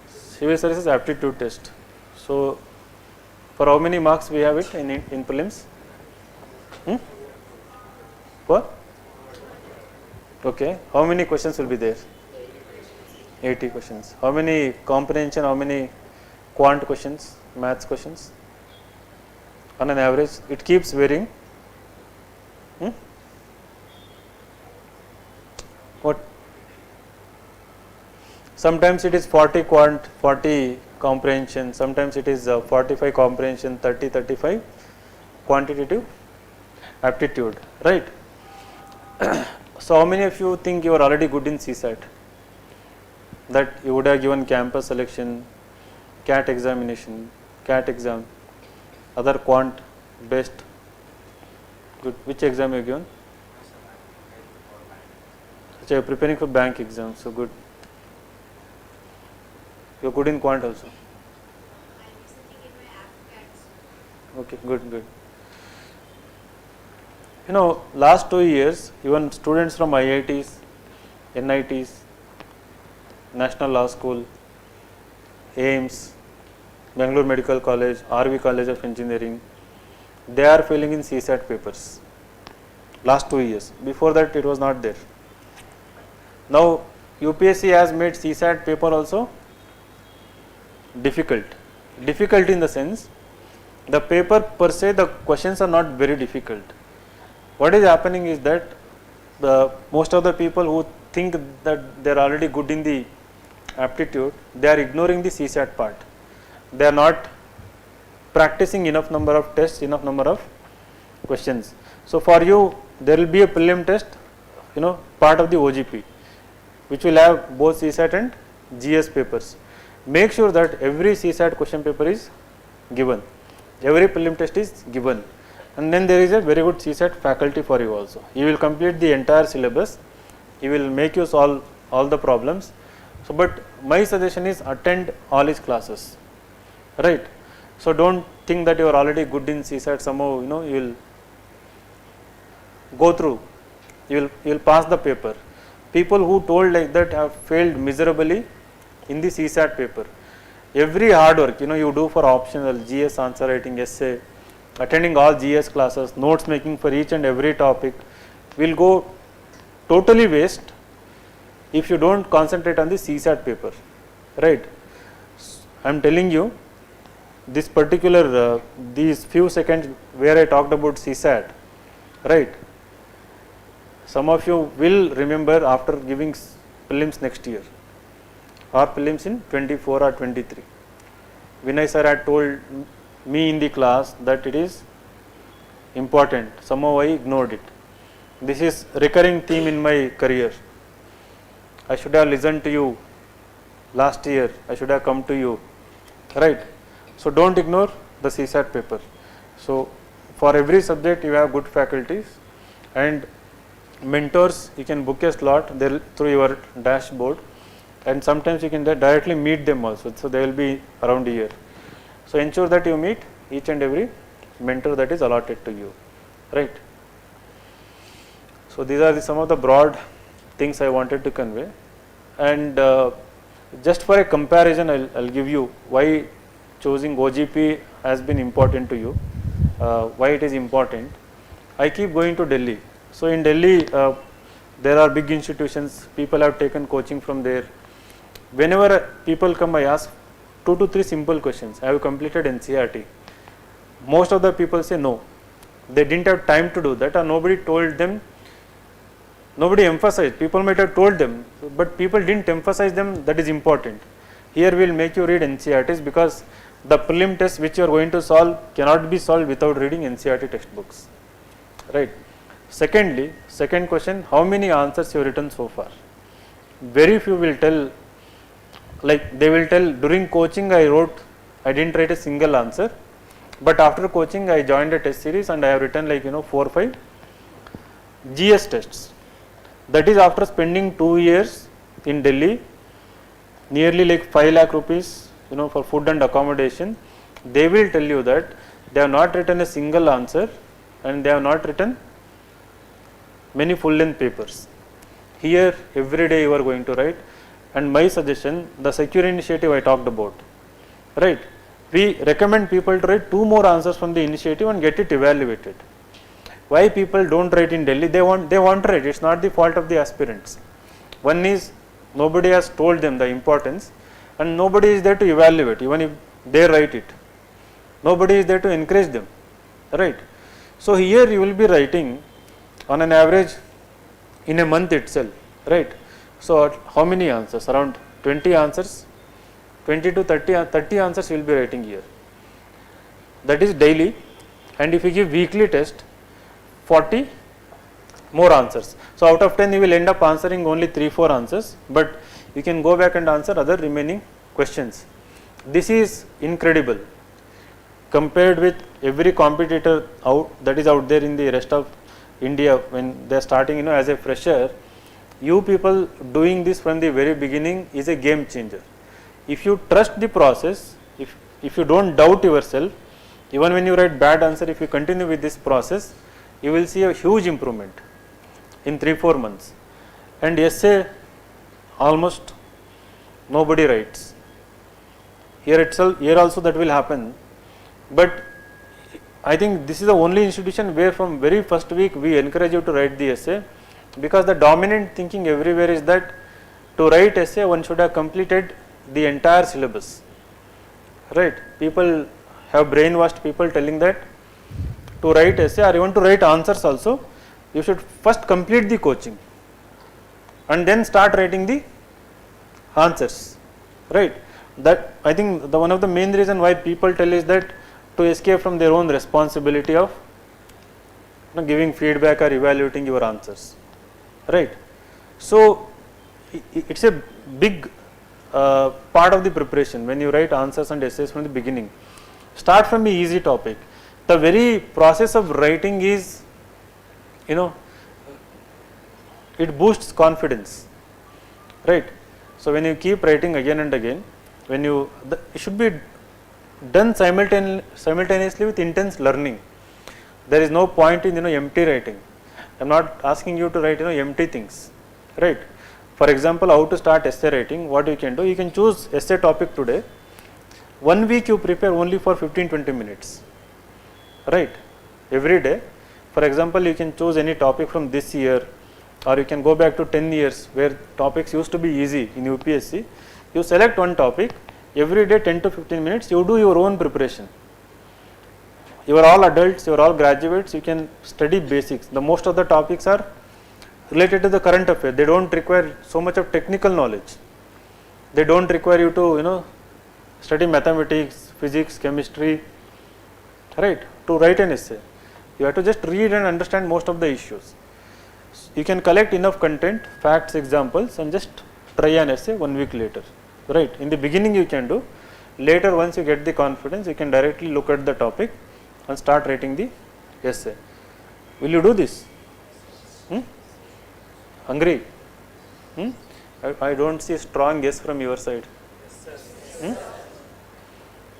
Civil services aptitude test. So for how many marks we have it in prelims? For? Okay. How many questions will be there? 80 questions. How many comprehension, how many quant questions, maths questions? On an average, it keeps varying. What? Sometimes it is 40 quant, 40 comprehension, sometimes it is 45 comprehension, 30, 35 quantitative aptitude, right. So how many of you think you are already good in CSAT? That you would have given campus selection, CAT examination, CAT exam, other quant based. Good. Which exam you given? So you are preparing for bank exam. So good. You are good in quant also. I recently gave my AppCats. Okay, good. You know, last 2 years, even students from IITs, NITs, National Law School, AIMS, Bangalore Medical College, RV College of Engineering, they are failing in CSAT papers. Last 2 years. Before that, it was not there. Now, UPSC has made CSAT paper also difficult. Difficult in the sense, the paper per se, the questions are not very difficult. What is happening is that most of the people who think that they are already good in the aptitude, they are ignoring the CSAT part. They are not practicing enough number of tests, enough number of questions. So for you, there will be a prelim test, part of the OGP, which will have both CSAT and GS papers. Make sure that every CSAT question paper is given, every prelim test is given, and then there is a very good CSAT faculty for you also. You will complete the entire syllabus, he will make you solve all the problems. So, but my suggestion is attend all his classes, right? So don't think that you are already good in CSAT, somehow you will go through, you will pass the paper. People who told like that have failed miserably in the CSAT paper. Every hard work you do for optional, GS answer writing, essay, attending all GS classes, notes making for each and every topic will go totally waste if you don't concentrate on the CSAT paper, right? I am telling you, this particular these few seconds where I talked about CSAT, right? Some of you will remember after giving prelims next year or prelims in 24 or 23. Vinay sir had told me in the class that it is important. Somehow I ignored it. This is recurring theme in my career. I should have listened to you last year. I should have come to you, right? So don't ignore the CSAT paper. So for every subject you have good faculties and mentors. You can book a slot there through your dashboard, and sometimes you can directly meet them also. So they will be around here. So ensure that you meet each and every mentor that is allotted to you, right? So these are some of the broad things I wanted to convey, and just for a comparison, I'll give you why choosing OGP has been important to you, why it is important. I keep going to Delhi. So in Delhi, there are big institutions, people have taken coaching from there. Whenever people come, I ask 2 to 3 simple questions. Have you completed Ncrt? Most of the people say no. They didn't have time to do that, or nobody told them, nobody emphasized. People might have told them, but people didn't emphasize them that is important. Here we will make you read Ncrts, because the prelim test which you are going to solve cannot be solved without reading Ncrt textbooks, right? Secondly, second question, how many answers you have written so far? Very few will tell, like they will tell during coaching I didn't write a single answer, but after coaching I joined a test series and I have written 4 or 5 GS tests. That is after spending 2 years in Delhi, nearly 5 lakh rupees for food and accommodation. They will tell you that they have not written a single answer and they have not written many full length papers. Here every day you are going to write, and my suggestion, the secure initiative I talked about, right? We recommend people to write 2 more answers from the initiative and get it evaluated. Why people don't write in Delhi? They want to write. It's not the fault of the aspirants. One is nobody has told them the importance, and nobody is there to evaluate. Even if they write it, nobody is there to encourage them, right? So here you will be writing on an average in a month itself, right? So how many answers? Around 20 answers, 20 to 30 answers you will be writing here. That is daily, and if you give weekly test, 40 more answers. So out of 10 you will end up answering only 3-4 answers, but you can go back and answer other remaining questions. this is incredible compared with every competitor that is out there in the rest of India when they are starting, as a fresher. You people doing this from the very beginning is a game changer. If you trust the process, if you don't doubt yourself, even when you write bad answer, if you continue with this process, you will see a huge improvement in 3-4 months. And essay, almost nobody writes. Here also that will happen. But I think this is the only institution where from very first week we encourage you to write the essay, because the dominant thinking everywhere is that to write essay one should have completed the entire syllabus, right? People have brainwashed people telling that to write essay or even to write answers also, you should first complete the coaching and then start writing the answers, right? That I think one of the main reason why people tell is that to escape from their own responsibility of giving feedback or evaluating your answers, right? So it's a big part of the preparation when you write answers and essays from the beginning. Start from the easy topic. The very process of writing is, it boosts confidence, right? So when you keep writing again and again, it should be done simultaneously with intense learning. There is no point in empty writing. I am not asking you to write empty things, right? For example, how to start essay writing, what you can do, you can choose essay topic today. 1 week you prepare only for 15-20 minutes, right? Every day. For example, you can choose any topic from this year, or you can go back to 10 years where topics used to be easy in UPSC. You select one topic, every day 10 to 15 minutes, you do your own preparation. You are all adults, you are all graduates, you can study basics. The most of the topics are related to the current affair. They don't require so much of technical knowledge. They don't require you to, study mathematics, physics, chemistry, right, to write an essay. You have to just read and understand most of the issues. You can collect enough content, facts, examples, and just try an essay 1 week later, right? In the beginning you can do. Later, once you get the confidence, you can directly look at the topic and start writing the essay. Will you do this? Hungry? I don't see a strong yes from your side.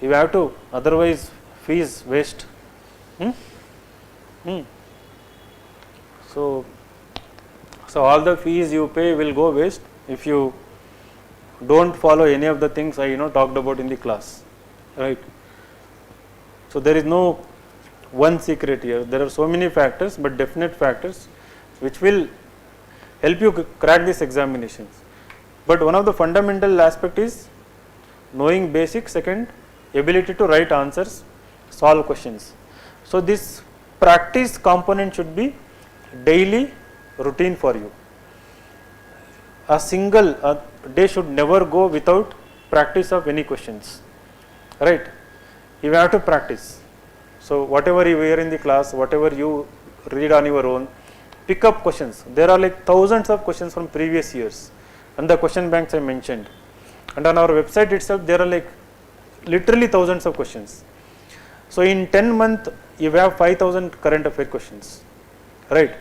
You have to, otherwise fees waste. So all the fees you pay will go waste if you don't follow any of the things I talked about in the class, right? So there is no one secret here. There are so many factors, but definite factors which will help you crack these examinations. But one of the fundamental aspect is knowing basics. Second, ability to write answers, solve questions. So this practice component should be daily routine for you. A single day should never go without practice of any questions, right? You have to practice. So whatever you hear in the class, whatever you read on your own, pick up questions. There are like thousands of questions from previous years and the question banks I mentioned. And on our website itself, there are like literally thousands of questions. So in 10 months, you have 5,000 current affair questions, right?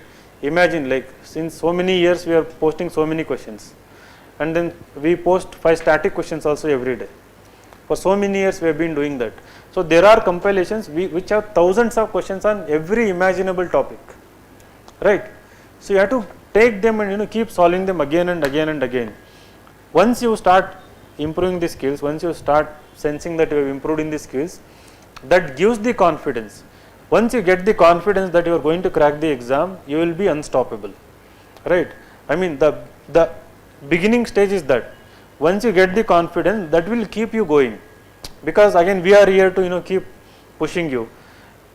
Imagine, like, since so many years we are posting so many questions, and then we post 5 static questions also every day. For so many years we have been doing that. So there are compilations which have thousands of questions on every imaginable topic, right? So you have to take them and keep solving them again and again and again. Once you start improving the skills, once you start sensing that you have improved in the skills, that gives the confidence. Once you get the confidence that you are going to crack the exam, you will be unstoppable, right? I mean, the beginning stage is that. Once you get the confidence, that will keep you going, because again we are here to keep pushing you.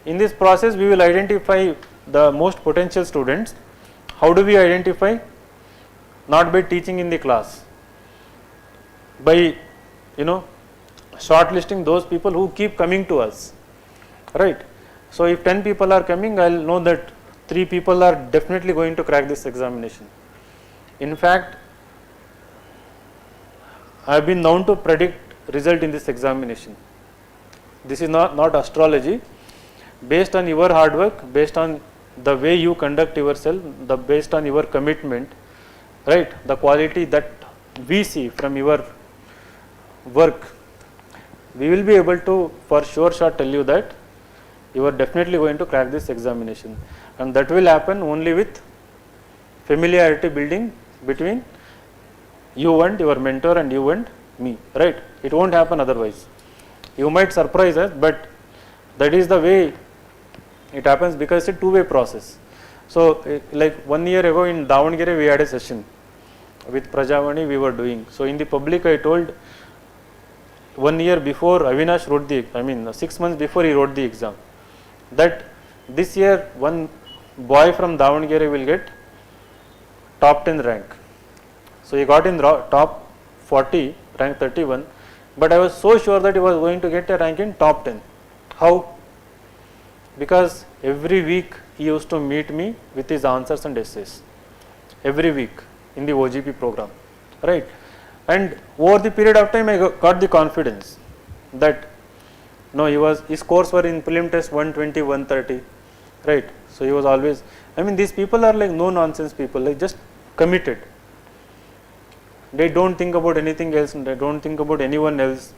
In this process, we will identify the most potential students. How do we identify? Not by teaching in the class, by shortlisting those people who keep coming to us, right? So if 10 people are coming, I will know that 3 people are definitely going to crack this examination. In fact, I have been known to predict result in this examination. This is not astrology. Based on your hard work, based on the way you conduct yourself, based on your commitment, right, the quality that we see from your work, we will be able to for sure tell you that you are definitely going to crack this examination, and that will happen only with familiarity building between you and your mentor and you and me, right. It won't happen otherwise. You might surprise us, but that is the way it happens, because it's a two-way process. So like 1 year ago in Davangere we had a session with Prajavani we were doing. So in the public I told 1 year before Avinash wrote 6 months before he wrote the exam, that this year one boy from Davangere will get top 10 rank. So he got in top 40, rank 31, but I was so sure that he was going to get a rank in top 10. How? Because every week he used to meet me with his answers and essays, every week in the OGP program, right. And over the period of time I got the confidence that no, his scores were in prelim test 120, 130, right. So he was always, these people are like no nonsense people, like just committed. They don't think about anything else, and they don't think about anyone else.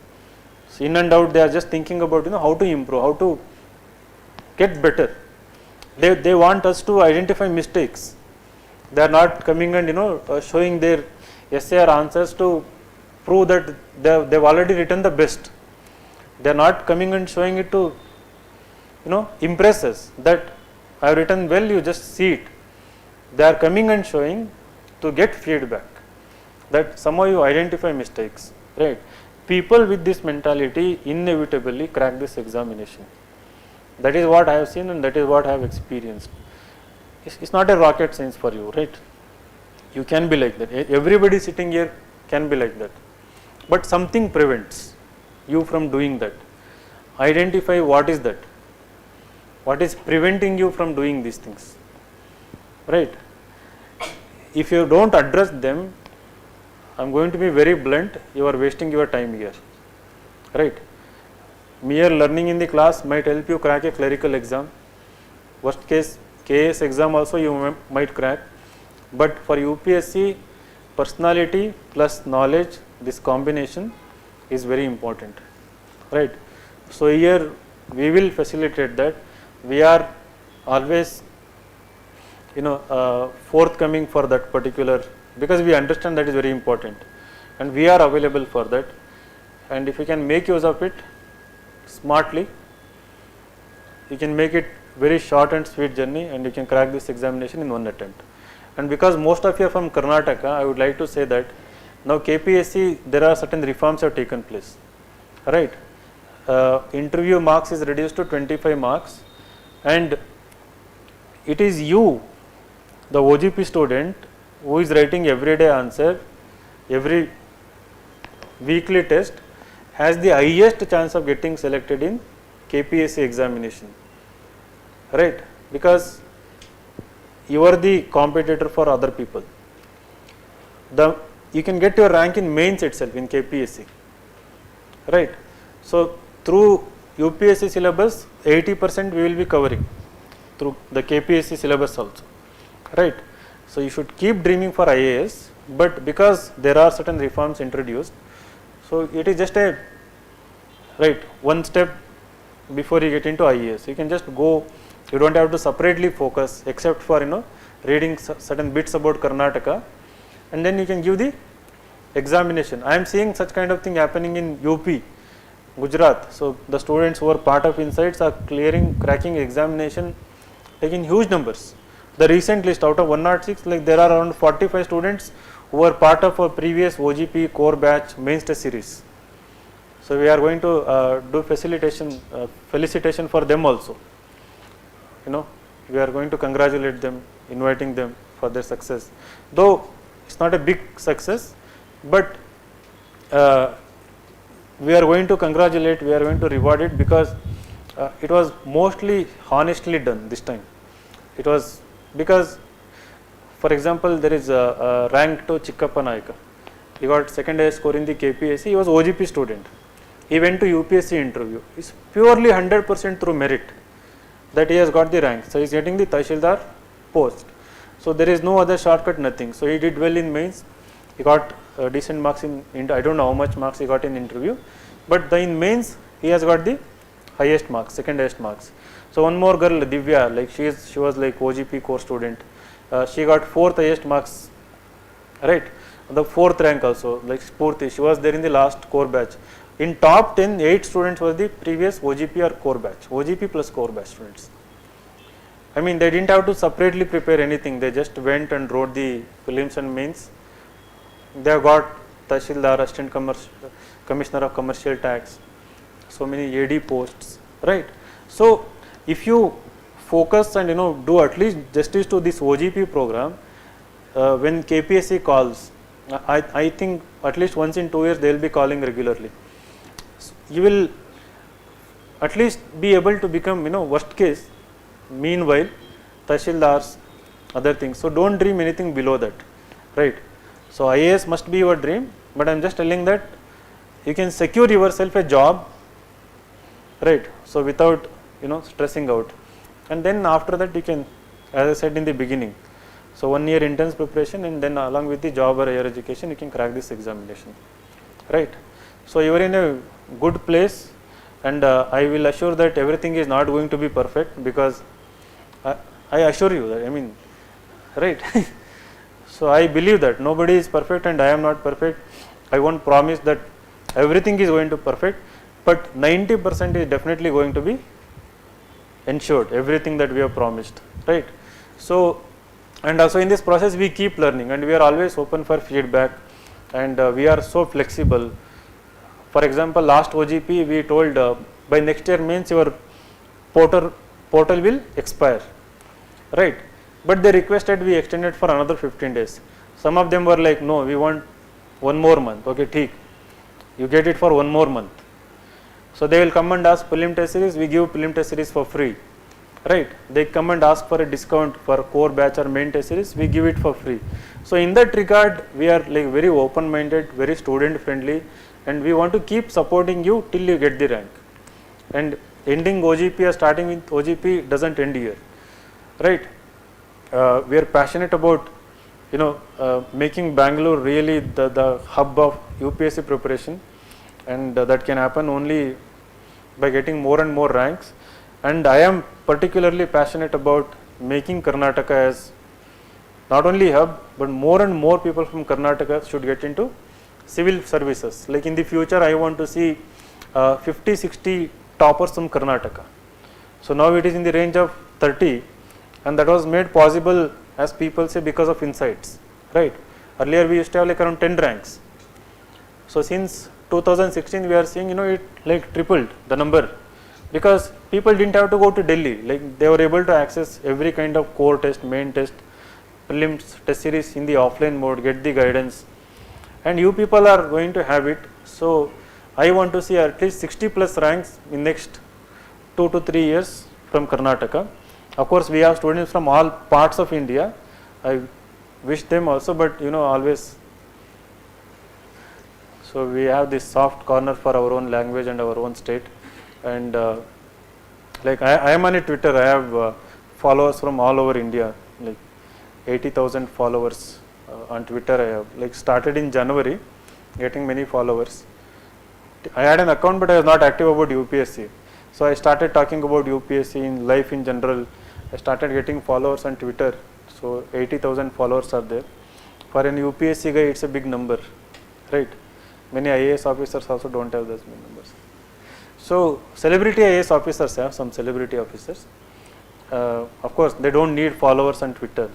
So in and out they are just thinking about how to improve, how to get better. They want us to identify mistakes. They are not coming and showing their essay or answers to prove that they've already written the best. They are not coming and showing it to impress us that I have written well, you just see it. They are coming and showing to get feedback, that somehow you identify mistakes, right. People with this mentality inevitably crack this examination. That is what I have seen and that is what I have experienced. It's not a rocket science for you, right. You can be like that. Everybody sitting here can be like that. But something prevents you from doing that. Identify what is that. What is preventing you from doing these things, right. If you don't address them, I am going to be very blunt, you are wasting your time here, right. Mere learning in the class might help you crack a clerical exam. Worst case, KS exam also you might crack. But for UPSC, personality plus knowledge, this combination is very important, right. So here we will facilitate that. We are always forthcoming for that particular, because we understand that is very important and we are available for that. And if you can make use of it smartly, you can make it very short and sweet journey and you can crack this examination in one attempt. And because most of you are from Karnataka, I would like to say that now KPSC, there are certain reforms have taken place, right. Interview marks is reduced to 25 marks, and it is you, the OGP student, who is writing everyday answer, every weekly test, has the highest chance of getting selected in KPSC examination, right, because you are the competitor for other people. You can get your rank in mains itself in KPSC, right. So through UPSC syllabus 80% we will be covering through the KPSC syllabus also, right. So you should keep dreaming for IAS, but because there are certain reforms introduced, so it is just a one step before you get into IAS. You can just go, you don't have to separately focus except for reading certain bits about Karnataka, and then you can give the examination. I am seeing such kind of thing happening in UP, Gujarat. So the students who are part of Insights are cracking examination taking huge numbers. The recent list out of 106, like there are around 45 students who were part of a previous OGP core batch mains test series. So we are going to do felicitation for them also. We are going to congratulate them, inviting them for their success. Though it's not a big success, but we are going to congratulate, we are going to reward it, because it was mostly honestly done this time. It was because, for example, there is a rank to Chikkappa Naika. he got second highest score in the KPSC. He was OGP student. He went to UPSC interview. It's purely 100% through merit that he has got the rank. So he is getting the Tahsildar post. So there is no other shortcut, nothing. So he did well in mains. He got decent marks in I don't know how much marks he got in interview, but in mains he has got the highest marks, second highest marks. So one more girl, Divya, like she was like OGP core student. She got fourth highest marks, right? The fourth rank also, like Spurti, she was there in the last core batch. In top 10, 8 students were the previous OGP or core batch, OGP plus core batch students. I mean, they didn't have to separately prepare anything. They just went and wrote the prelims and mains. They have got Tahsildar, Assistant Commissioner of Commercial Tax, so many AD posts, right? So if you focus and do at least justice to this OGP program, when KPSC calls, I think at least once in 2 years they will be calling regularly. So you will at least be able to become worst case. Meanwhile, Tahsildars, other things. So don't dream anything below that, right? So IAS must be your dream, but I am just telling that you can secure yourself a job, right? So without stressing out, and then after that you can, as I said in the beginning, so 1 year intense preparation, and then along with the job or higher education you can crack this examination, right? So you are in a good place, and I will assure that everything is not going to be perfect, because I assure you that, I mean, right? So I believe that nobody is perfect and I am not perfect. I won't promise that everything is going to be perfect, but 90% is definitely going to be ensured, everything that we have promised, right? So, and also in this process we keep learning, and we are always open for feedback, and we are so flexible. For example, last OGP we told by next year means your portal will expire, right? But they requested we extended for another 15 days. Some of them were like, no, we want 1 more month. Okay, theek, you get it for 1 more month. So they will come and ask prelim test series, we give prelim test series for free, right? They come and ask for a discount for core batch or main test series, we give it for free. So in that regard, we are like very open minded, very student friendly, and we want to keep supporting you till you get the rank. And ending OGP or starting with OGP doesn't end here, right? We are passionate about making Bangalore really the hub of UPSC preparation, and that can happen only by getting more and more ranks. And I am particularly passionate about making Karnataka as not only hub, but more and more people from Karnataka should get into civil services. Like in the future, I want to see 50-60 toppers from Karnataka. So now it is in the range of 30, and that was made possible, as people say, because of insights, right? Earlier we used to have like around 10 ranks. So since 2016 we are seeing it like tripled the number, because people didn't have to go to Delhi, like they were able to access every kind of core test, main test, prelims, test series in the offline mode, get the guidance, and you people are going to have it. So I want to see at least 60 plus ranks in next 2 to 3 years from Karnataka. Of course, we have students from all parts of India. I wish them also, but always. So we have this soft corner for our own language and our own state. And like I am on a Twitter. I have followers from all over India, like 80,000 followers on Twitter. I have like started in January, getting many followers. I had an account, but I was not active about UPSC. So I started talking about UPSC in life in general. I started getting followers on Twitter. So 80,000 followers are there. For an UPSC guy, it's a big number, right? Many IAS officers also don't have those many numbers. So celebrity IAS officers have some celebrity officers. Of course, they don't need followers on Twitter.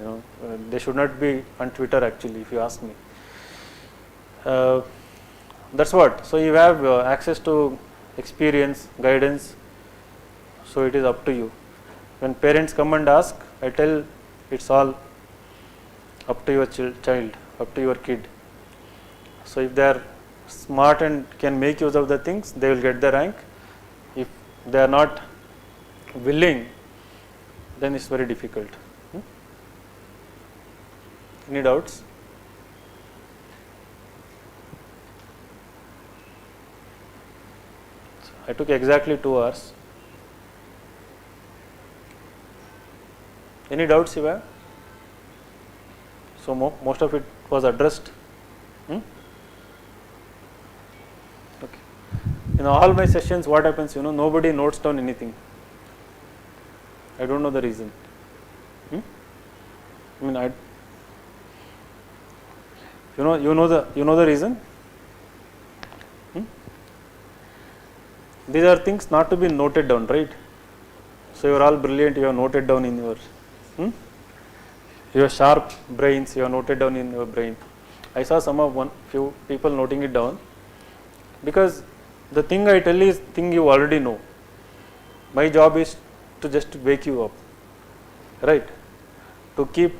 They should not be on Twitter actually, if you ask me. That's what. So you have access to experience, guidance. So it is up to you. When parents come and ask, I tell it's all up to your child, up to your kid. So if they are smart and can make use of the things, they will get the rank. If they are not willing, then it's very difficult. Any doubts? I took exactly 2 hours. Any doubts you have? So most of it was addressed. Okay. In all my sessions, what happens? Nobody notes down anything. I don't know the reason. I mean, you know the reason. These are things not to be noted down, right? So you are all brilliant. You have noted down in your sharp brains. You have noted down in your brain. I saw few people noting it down, because the thing I tell is thing you already know. My job is to just wake you up, right? To keep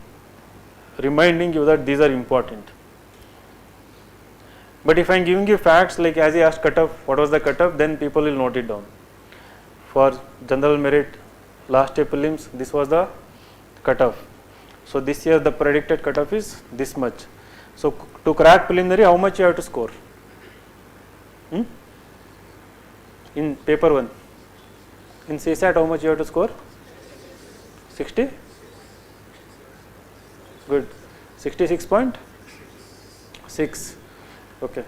reminding you that these are important. But if I am giving you facts, like as I asked cutoff, what was the cutoff, then people will note it down. For general merit, last year prelims, this was the cutoff. So this year the predicted cutoff is this much. So to crack preliminary, how much you have to score? In paper 1. In CSAT, how much you have to score? 60? Good. 66.6. Okay.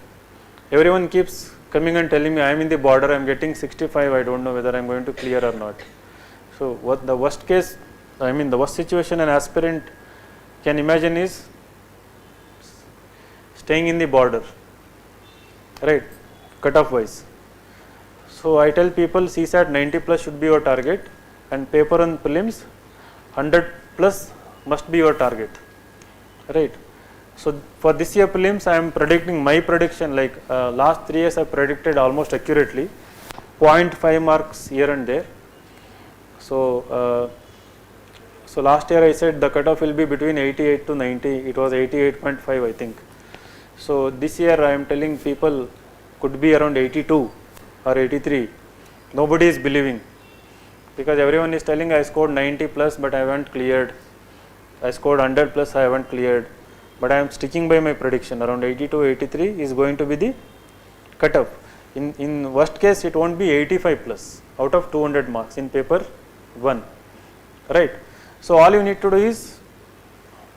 Everyone keeps coming and telling me I am in the border, I am getting 65, I don't know whether I am going to clear or not. So what the worst case, the worst situation an aspirant can imagine is staying in the border, right, cutoff wise. So I tell people CSAT 90 plus should be your target, and paper and prelims 100 plus must be your target, right. So for this year prelims, I am predicting my prediction, like last 3 years I predicted almost accurately, 0.5 marks here and there. So last year I said the cutoff will be between 88 to 90, it was 88.5 I think. So this year I am telling people could be around 82 or 83. Nobody is believing, because everyone is telling I scored 90 plus but I haven't cleared, I scored 100 plus I haven't cleared. But I am sticking by my prediction, around 82, 83 is going to be the cutoff. In worst case, it won't be 85 plus out of 200 marks in paper 1, right. So all you need to do is,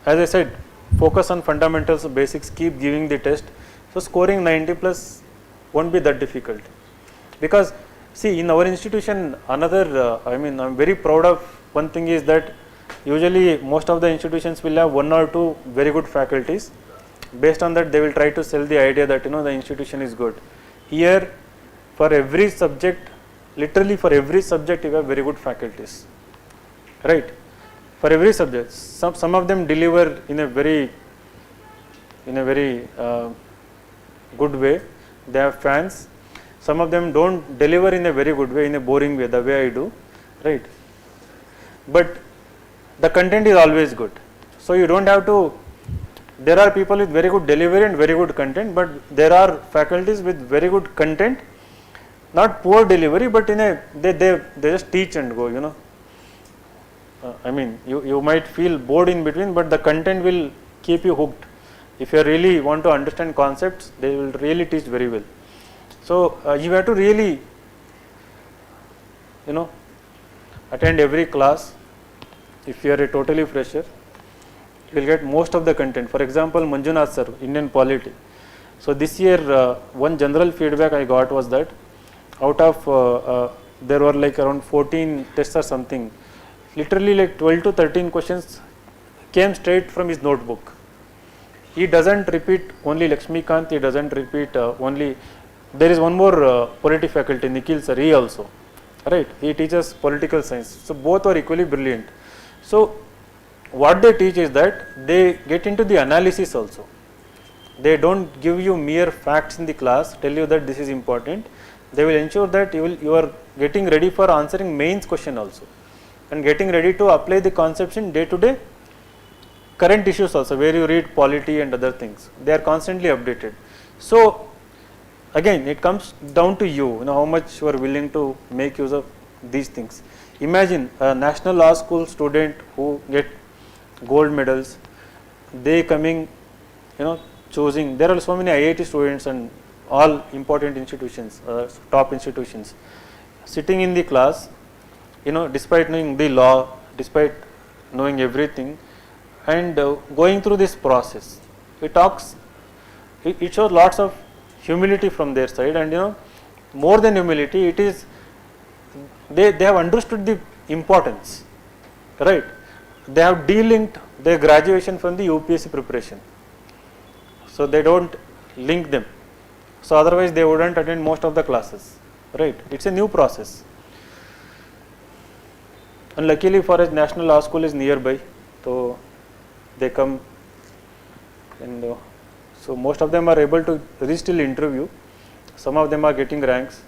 as I said, focus on fundamentals, basics, keep giving the test. So scoring 90 plus won't be that difficult, because see, in our institution, another, I am very proud of one thing is that usually most of the institutions will have 1 or 2 very good faculties. Based on that, they will try to sell the idea that the institution is good. Here, for every subject, literally for every subject, you have very good faculties, right. For every subject, some of them deliver in a very good way. They have fans. Some of them don't deliver in a very good way, in a boring way, the way I do, right. But the content is always good. So you don't have to, there are people with very good delivery and very good content, but there are faculties with very good content, not poor delivery, but they just teach and go, you might feel bored in between, but the content will keep you hooked. If you really want to understand concepts, they will really teach very well. So you have to really, attend every class. If you are a totally fresher, you will get most of the content. For example, Manjunath sir, Indian Polity. So this year, one general feedback I got was that out of, there were like around 14 tests or something, literally like 12 to 13 questions came straight from his notebook. He doesn't repeat only Lakshmikant, he doesn't repeat only, there is one more polity faculty, Nikhil sir, he also, right, he teaches political science. So both are equally brilliant. So what they teach is that they get into the analysis also. They don't give you mere facts in the class, tell you that this is important. They will ensure that you are getting ready for answering mains question also, and getting ready to apply the concepts in day-to-day current issues also, where you read polity and other things. They are constantly updated. So again, it comes down to you, how much you are willing to make use of these things. Imagine a national law school student who get gold medals, they coming, choosing, there are so many IIT students and all important institutions, top institutions, sitting in the class, despite knowing the law, despite knowing everything, and going through this process. It shows lots of humility from their side, and more than humility, it is they have understood the importance, right? They have de-linked their graduation from the UPSC preparation, so they don't link them. So otherwise they wouldn't attend most of the classes, right? It's a new process. And luckily for us, National Law School is nearby, so they come, and so most of them are able to reach till interview. Some of them are getting ranks,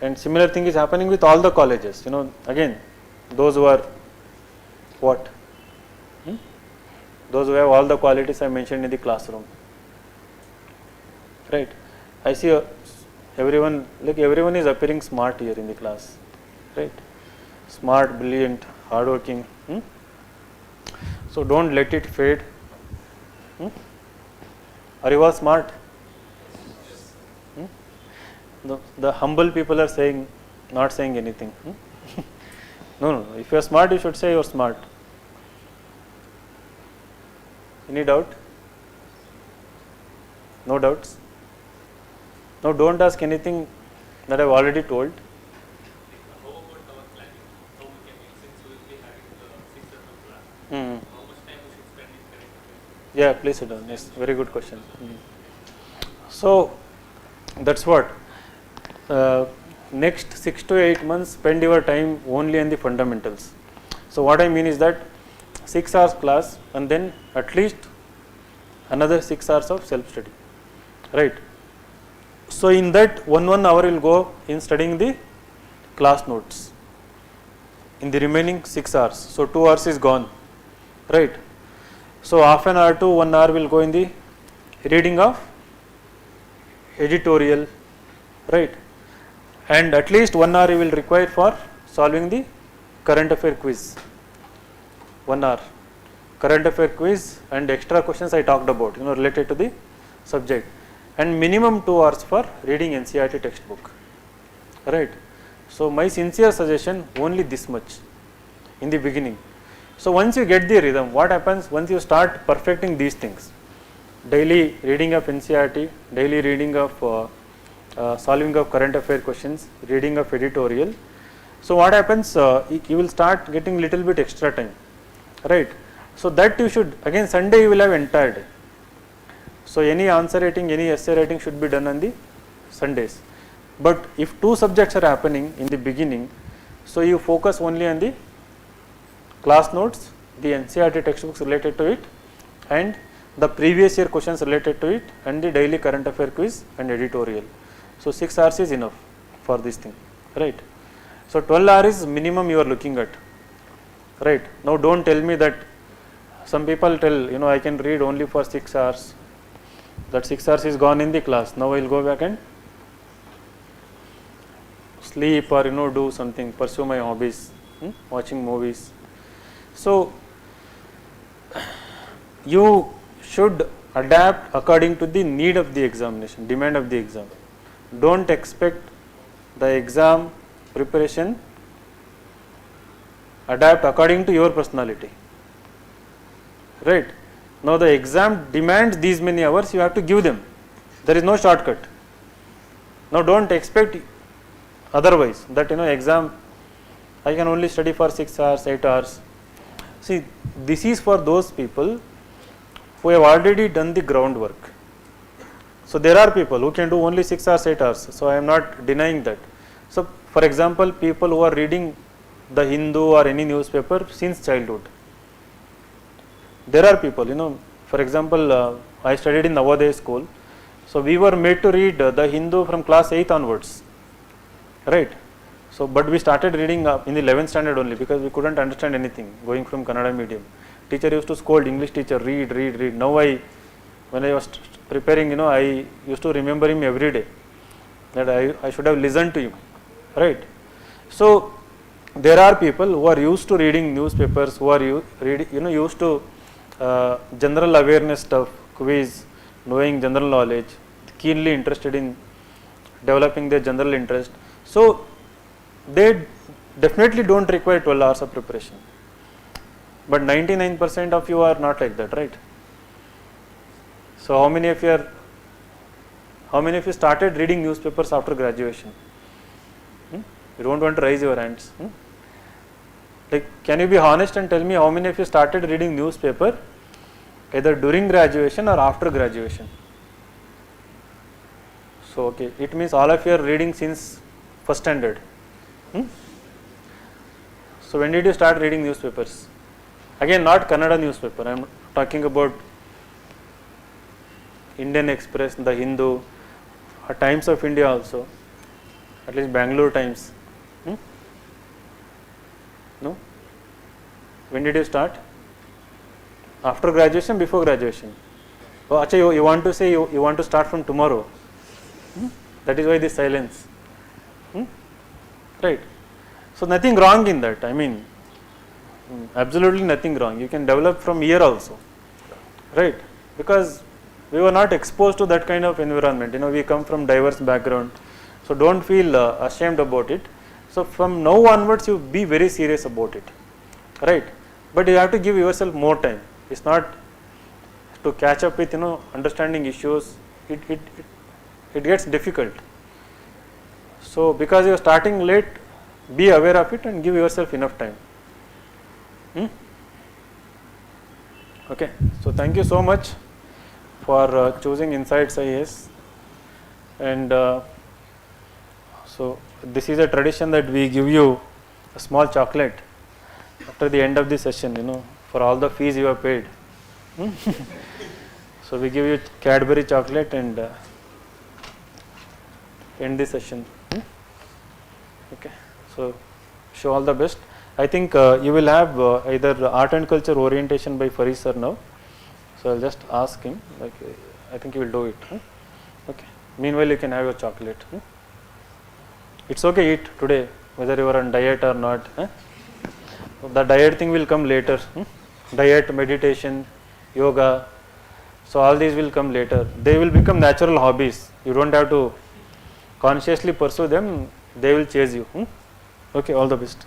and similar thing is happening with all the colleges. Again, those who are what? Those who have all the qualities I mentioned in the classroom, right? I see everyone is appearing smart here in the class, right? Smart, brilliant, hardworking. So don't let it fade. Are you all smart? The humble people are saying, not saying anything. No. If you are smart, you should say you are smart. Any doubt? No doubts? No, don't ask anything that I have already told. How about our planning? How we can make, since we will be having the 6 class, how much time we should spend in current affairs? Yeah, please sit down. Yes, very good question. So that's what. Next 6 to 8 months, spend your time only on the fundamentals. So what I mean is that 6 hours class, and then at least another 6 hours of self-study, right? So in that 1 hour will go in studying the class notes. In the remaining 6 hours, so 2 hours is gone, right? So half an hour to 1 hour will go in the reading of editorial, right? And at least 1 hour you will require for solving the current affair quiz. 1 hour current affair quiz and extra questions I talked about, related to the subject, and minimum 2 hours for reading NCRT textbook, right? So my sincere suggestion, only this much in the beginning. So once you get the rhythm, what happens once you start perfecting these things? Daily reading of NCRT, daily reading of solving of current affair questions, reading of editorial. So what happens? You will start getting little bit extra time, right? So that you should, again Sunday you will have entire day. So any answer writing, any essay writing should be done on the Sundays. But if 2 subjects are happening in the beginning, so you focus only on the class notes, the NCRT textbooks related to it, and the previous year questions related to it, and the daily current affair quiz and editorial. So 6 hours is enough for this thing, right? So 12 hours is minimum you are looking at, right? Now don't tell me that some people tell, I can read only for 6 hours. That 6 hours is gone in the class. Now I will go back and sleep or do something, pursue my hobbies, watching movies. So you should adapt according to the need of the examination, demand of the exam. Don't expect the exam preparation, adapt according to your personality, right? Now the exam demands these many hours, you have to give them. There is no shortcut. Now don't expect otherwise, that exam I can only study for 6 hours, 8 hours. See, this is for those people who have already done the groundwork. So there are people who can do only 6 hours, 8 hours. So I am not denying that. So for example, people who are reading the Hindu or any newspaper since childhood. There are people, for example, I studied in Navodaya school. So we were made to read the Hindu from class 8 onwards, right? So but we started reading in the 11th standard only, because we couldn't understand anything going from Kannada medium. Teacher used to scold, English teacher, read. Now when I was preparing, I used to remember him every day, that I should have listened to him, right? So there are people who are used to reading newspapers, who are used to general awareness stuff, quiz, knowing general knowledge, keenly interested in developing their general interest. So they definitely don't require 12 hours of preparation. But 99% of you are not like that, right? So how many of you started reading newspapers after graduation? You don't want to raise your hands. Like, can you be honest and tell me how many of you started reading newspaper either during graduation or after graduation? So okay, it means all of you are reading since first standard. So when did you start reading newspapers? Again, not Kannada newspaper, I am talking about Indian Express, the Hindu, Times of India also, at least Bangalore Times. No? When did you start? After graduation, before graduation? Oh, achha, you want to say you want to start from tomorrow. That is why this silence. Right. So nothing wrong in that. I mean, absolutely nothing wrong. You can develop from here also. Right. Because we were not exposed to that kind of environment. We come from diverse background. So don't feel ashamed about it. So from now onwards, you be very serious about it. Right. But you have to give yourself more time. It's not to catch up with understanding issues. It gets difficult. So because you are starting late, be aware of it and give yourself enough time. Okay. So thank you so much for choosing Insights IAS. And so this is a tradition that we give you a small chocolate after the end of the session, for all the fees you have paid. So we give you Cadbury chocolate and end the session. Okay. So show all the best. I think you will have either art and culture orientation by Faris sir now. So I'll just ask him. Like I think he will do it. Okay. Meanwhile, you can have your chocolate. It's okay, eat today, whether you are on diet or not. The diet thing will come later. Diet, meditation, yoga. So all these will come later. They will become natural hobbies. You don't have to consciously pursue them. They will chase you. Okay, all the best.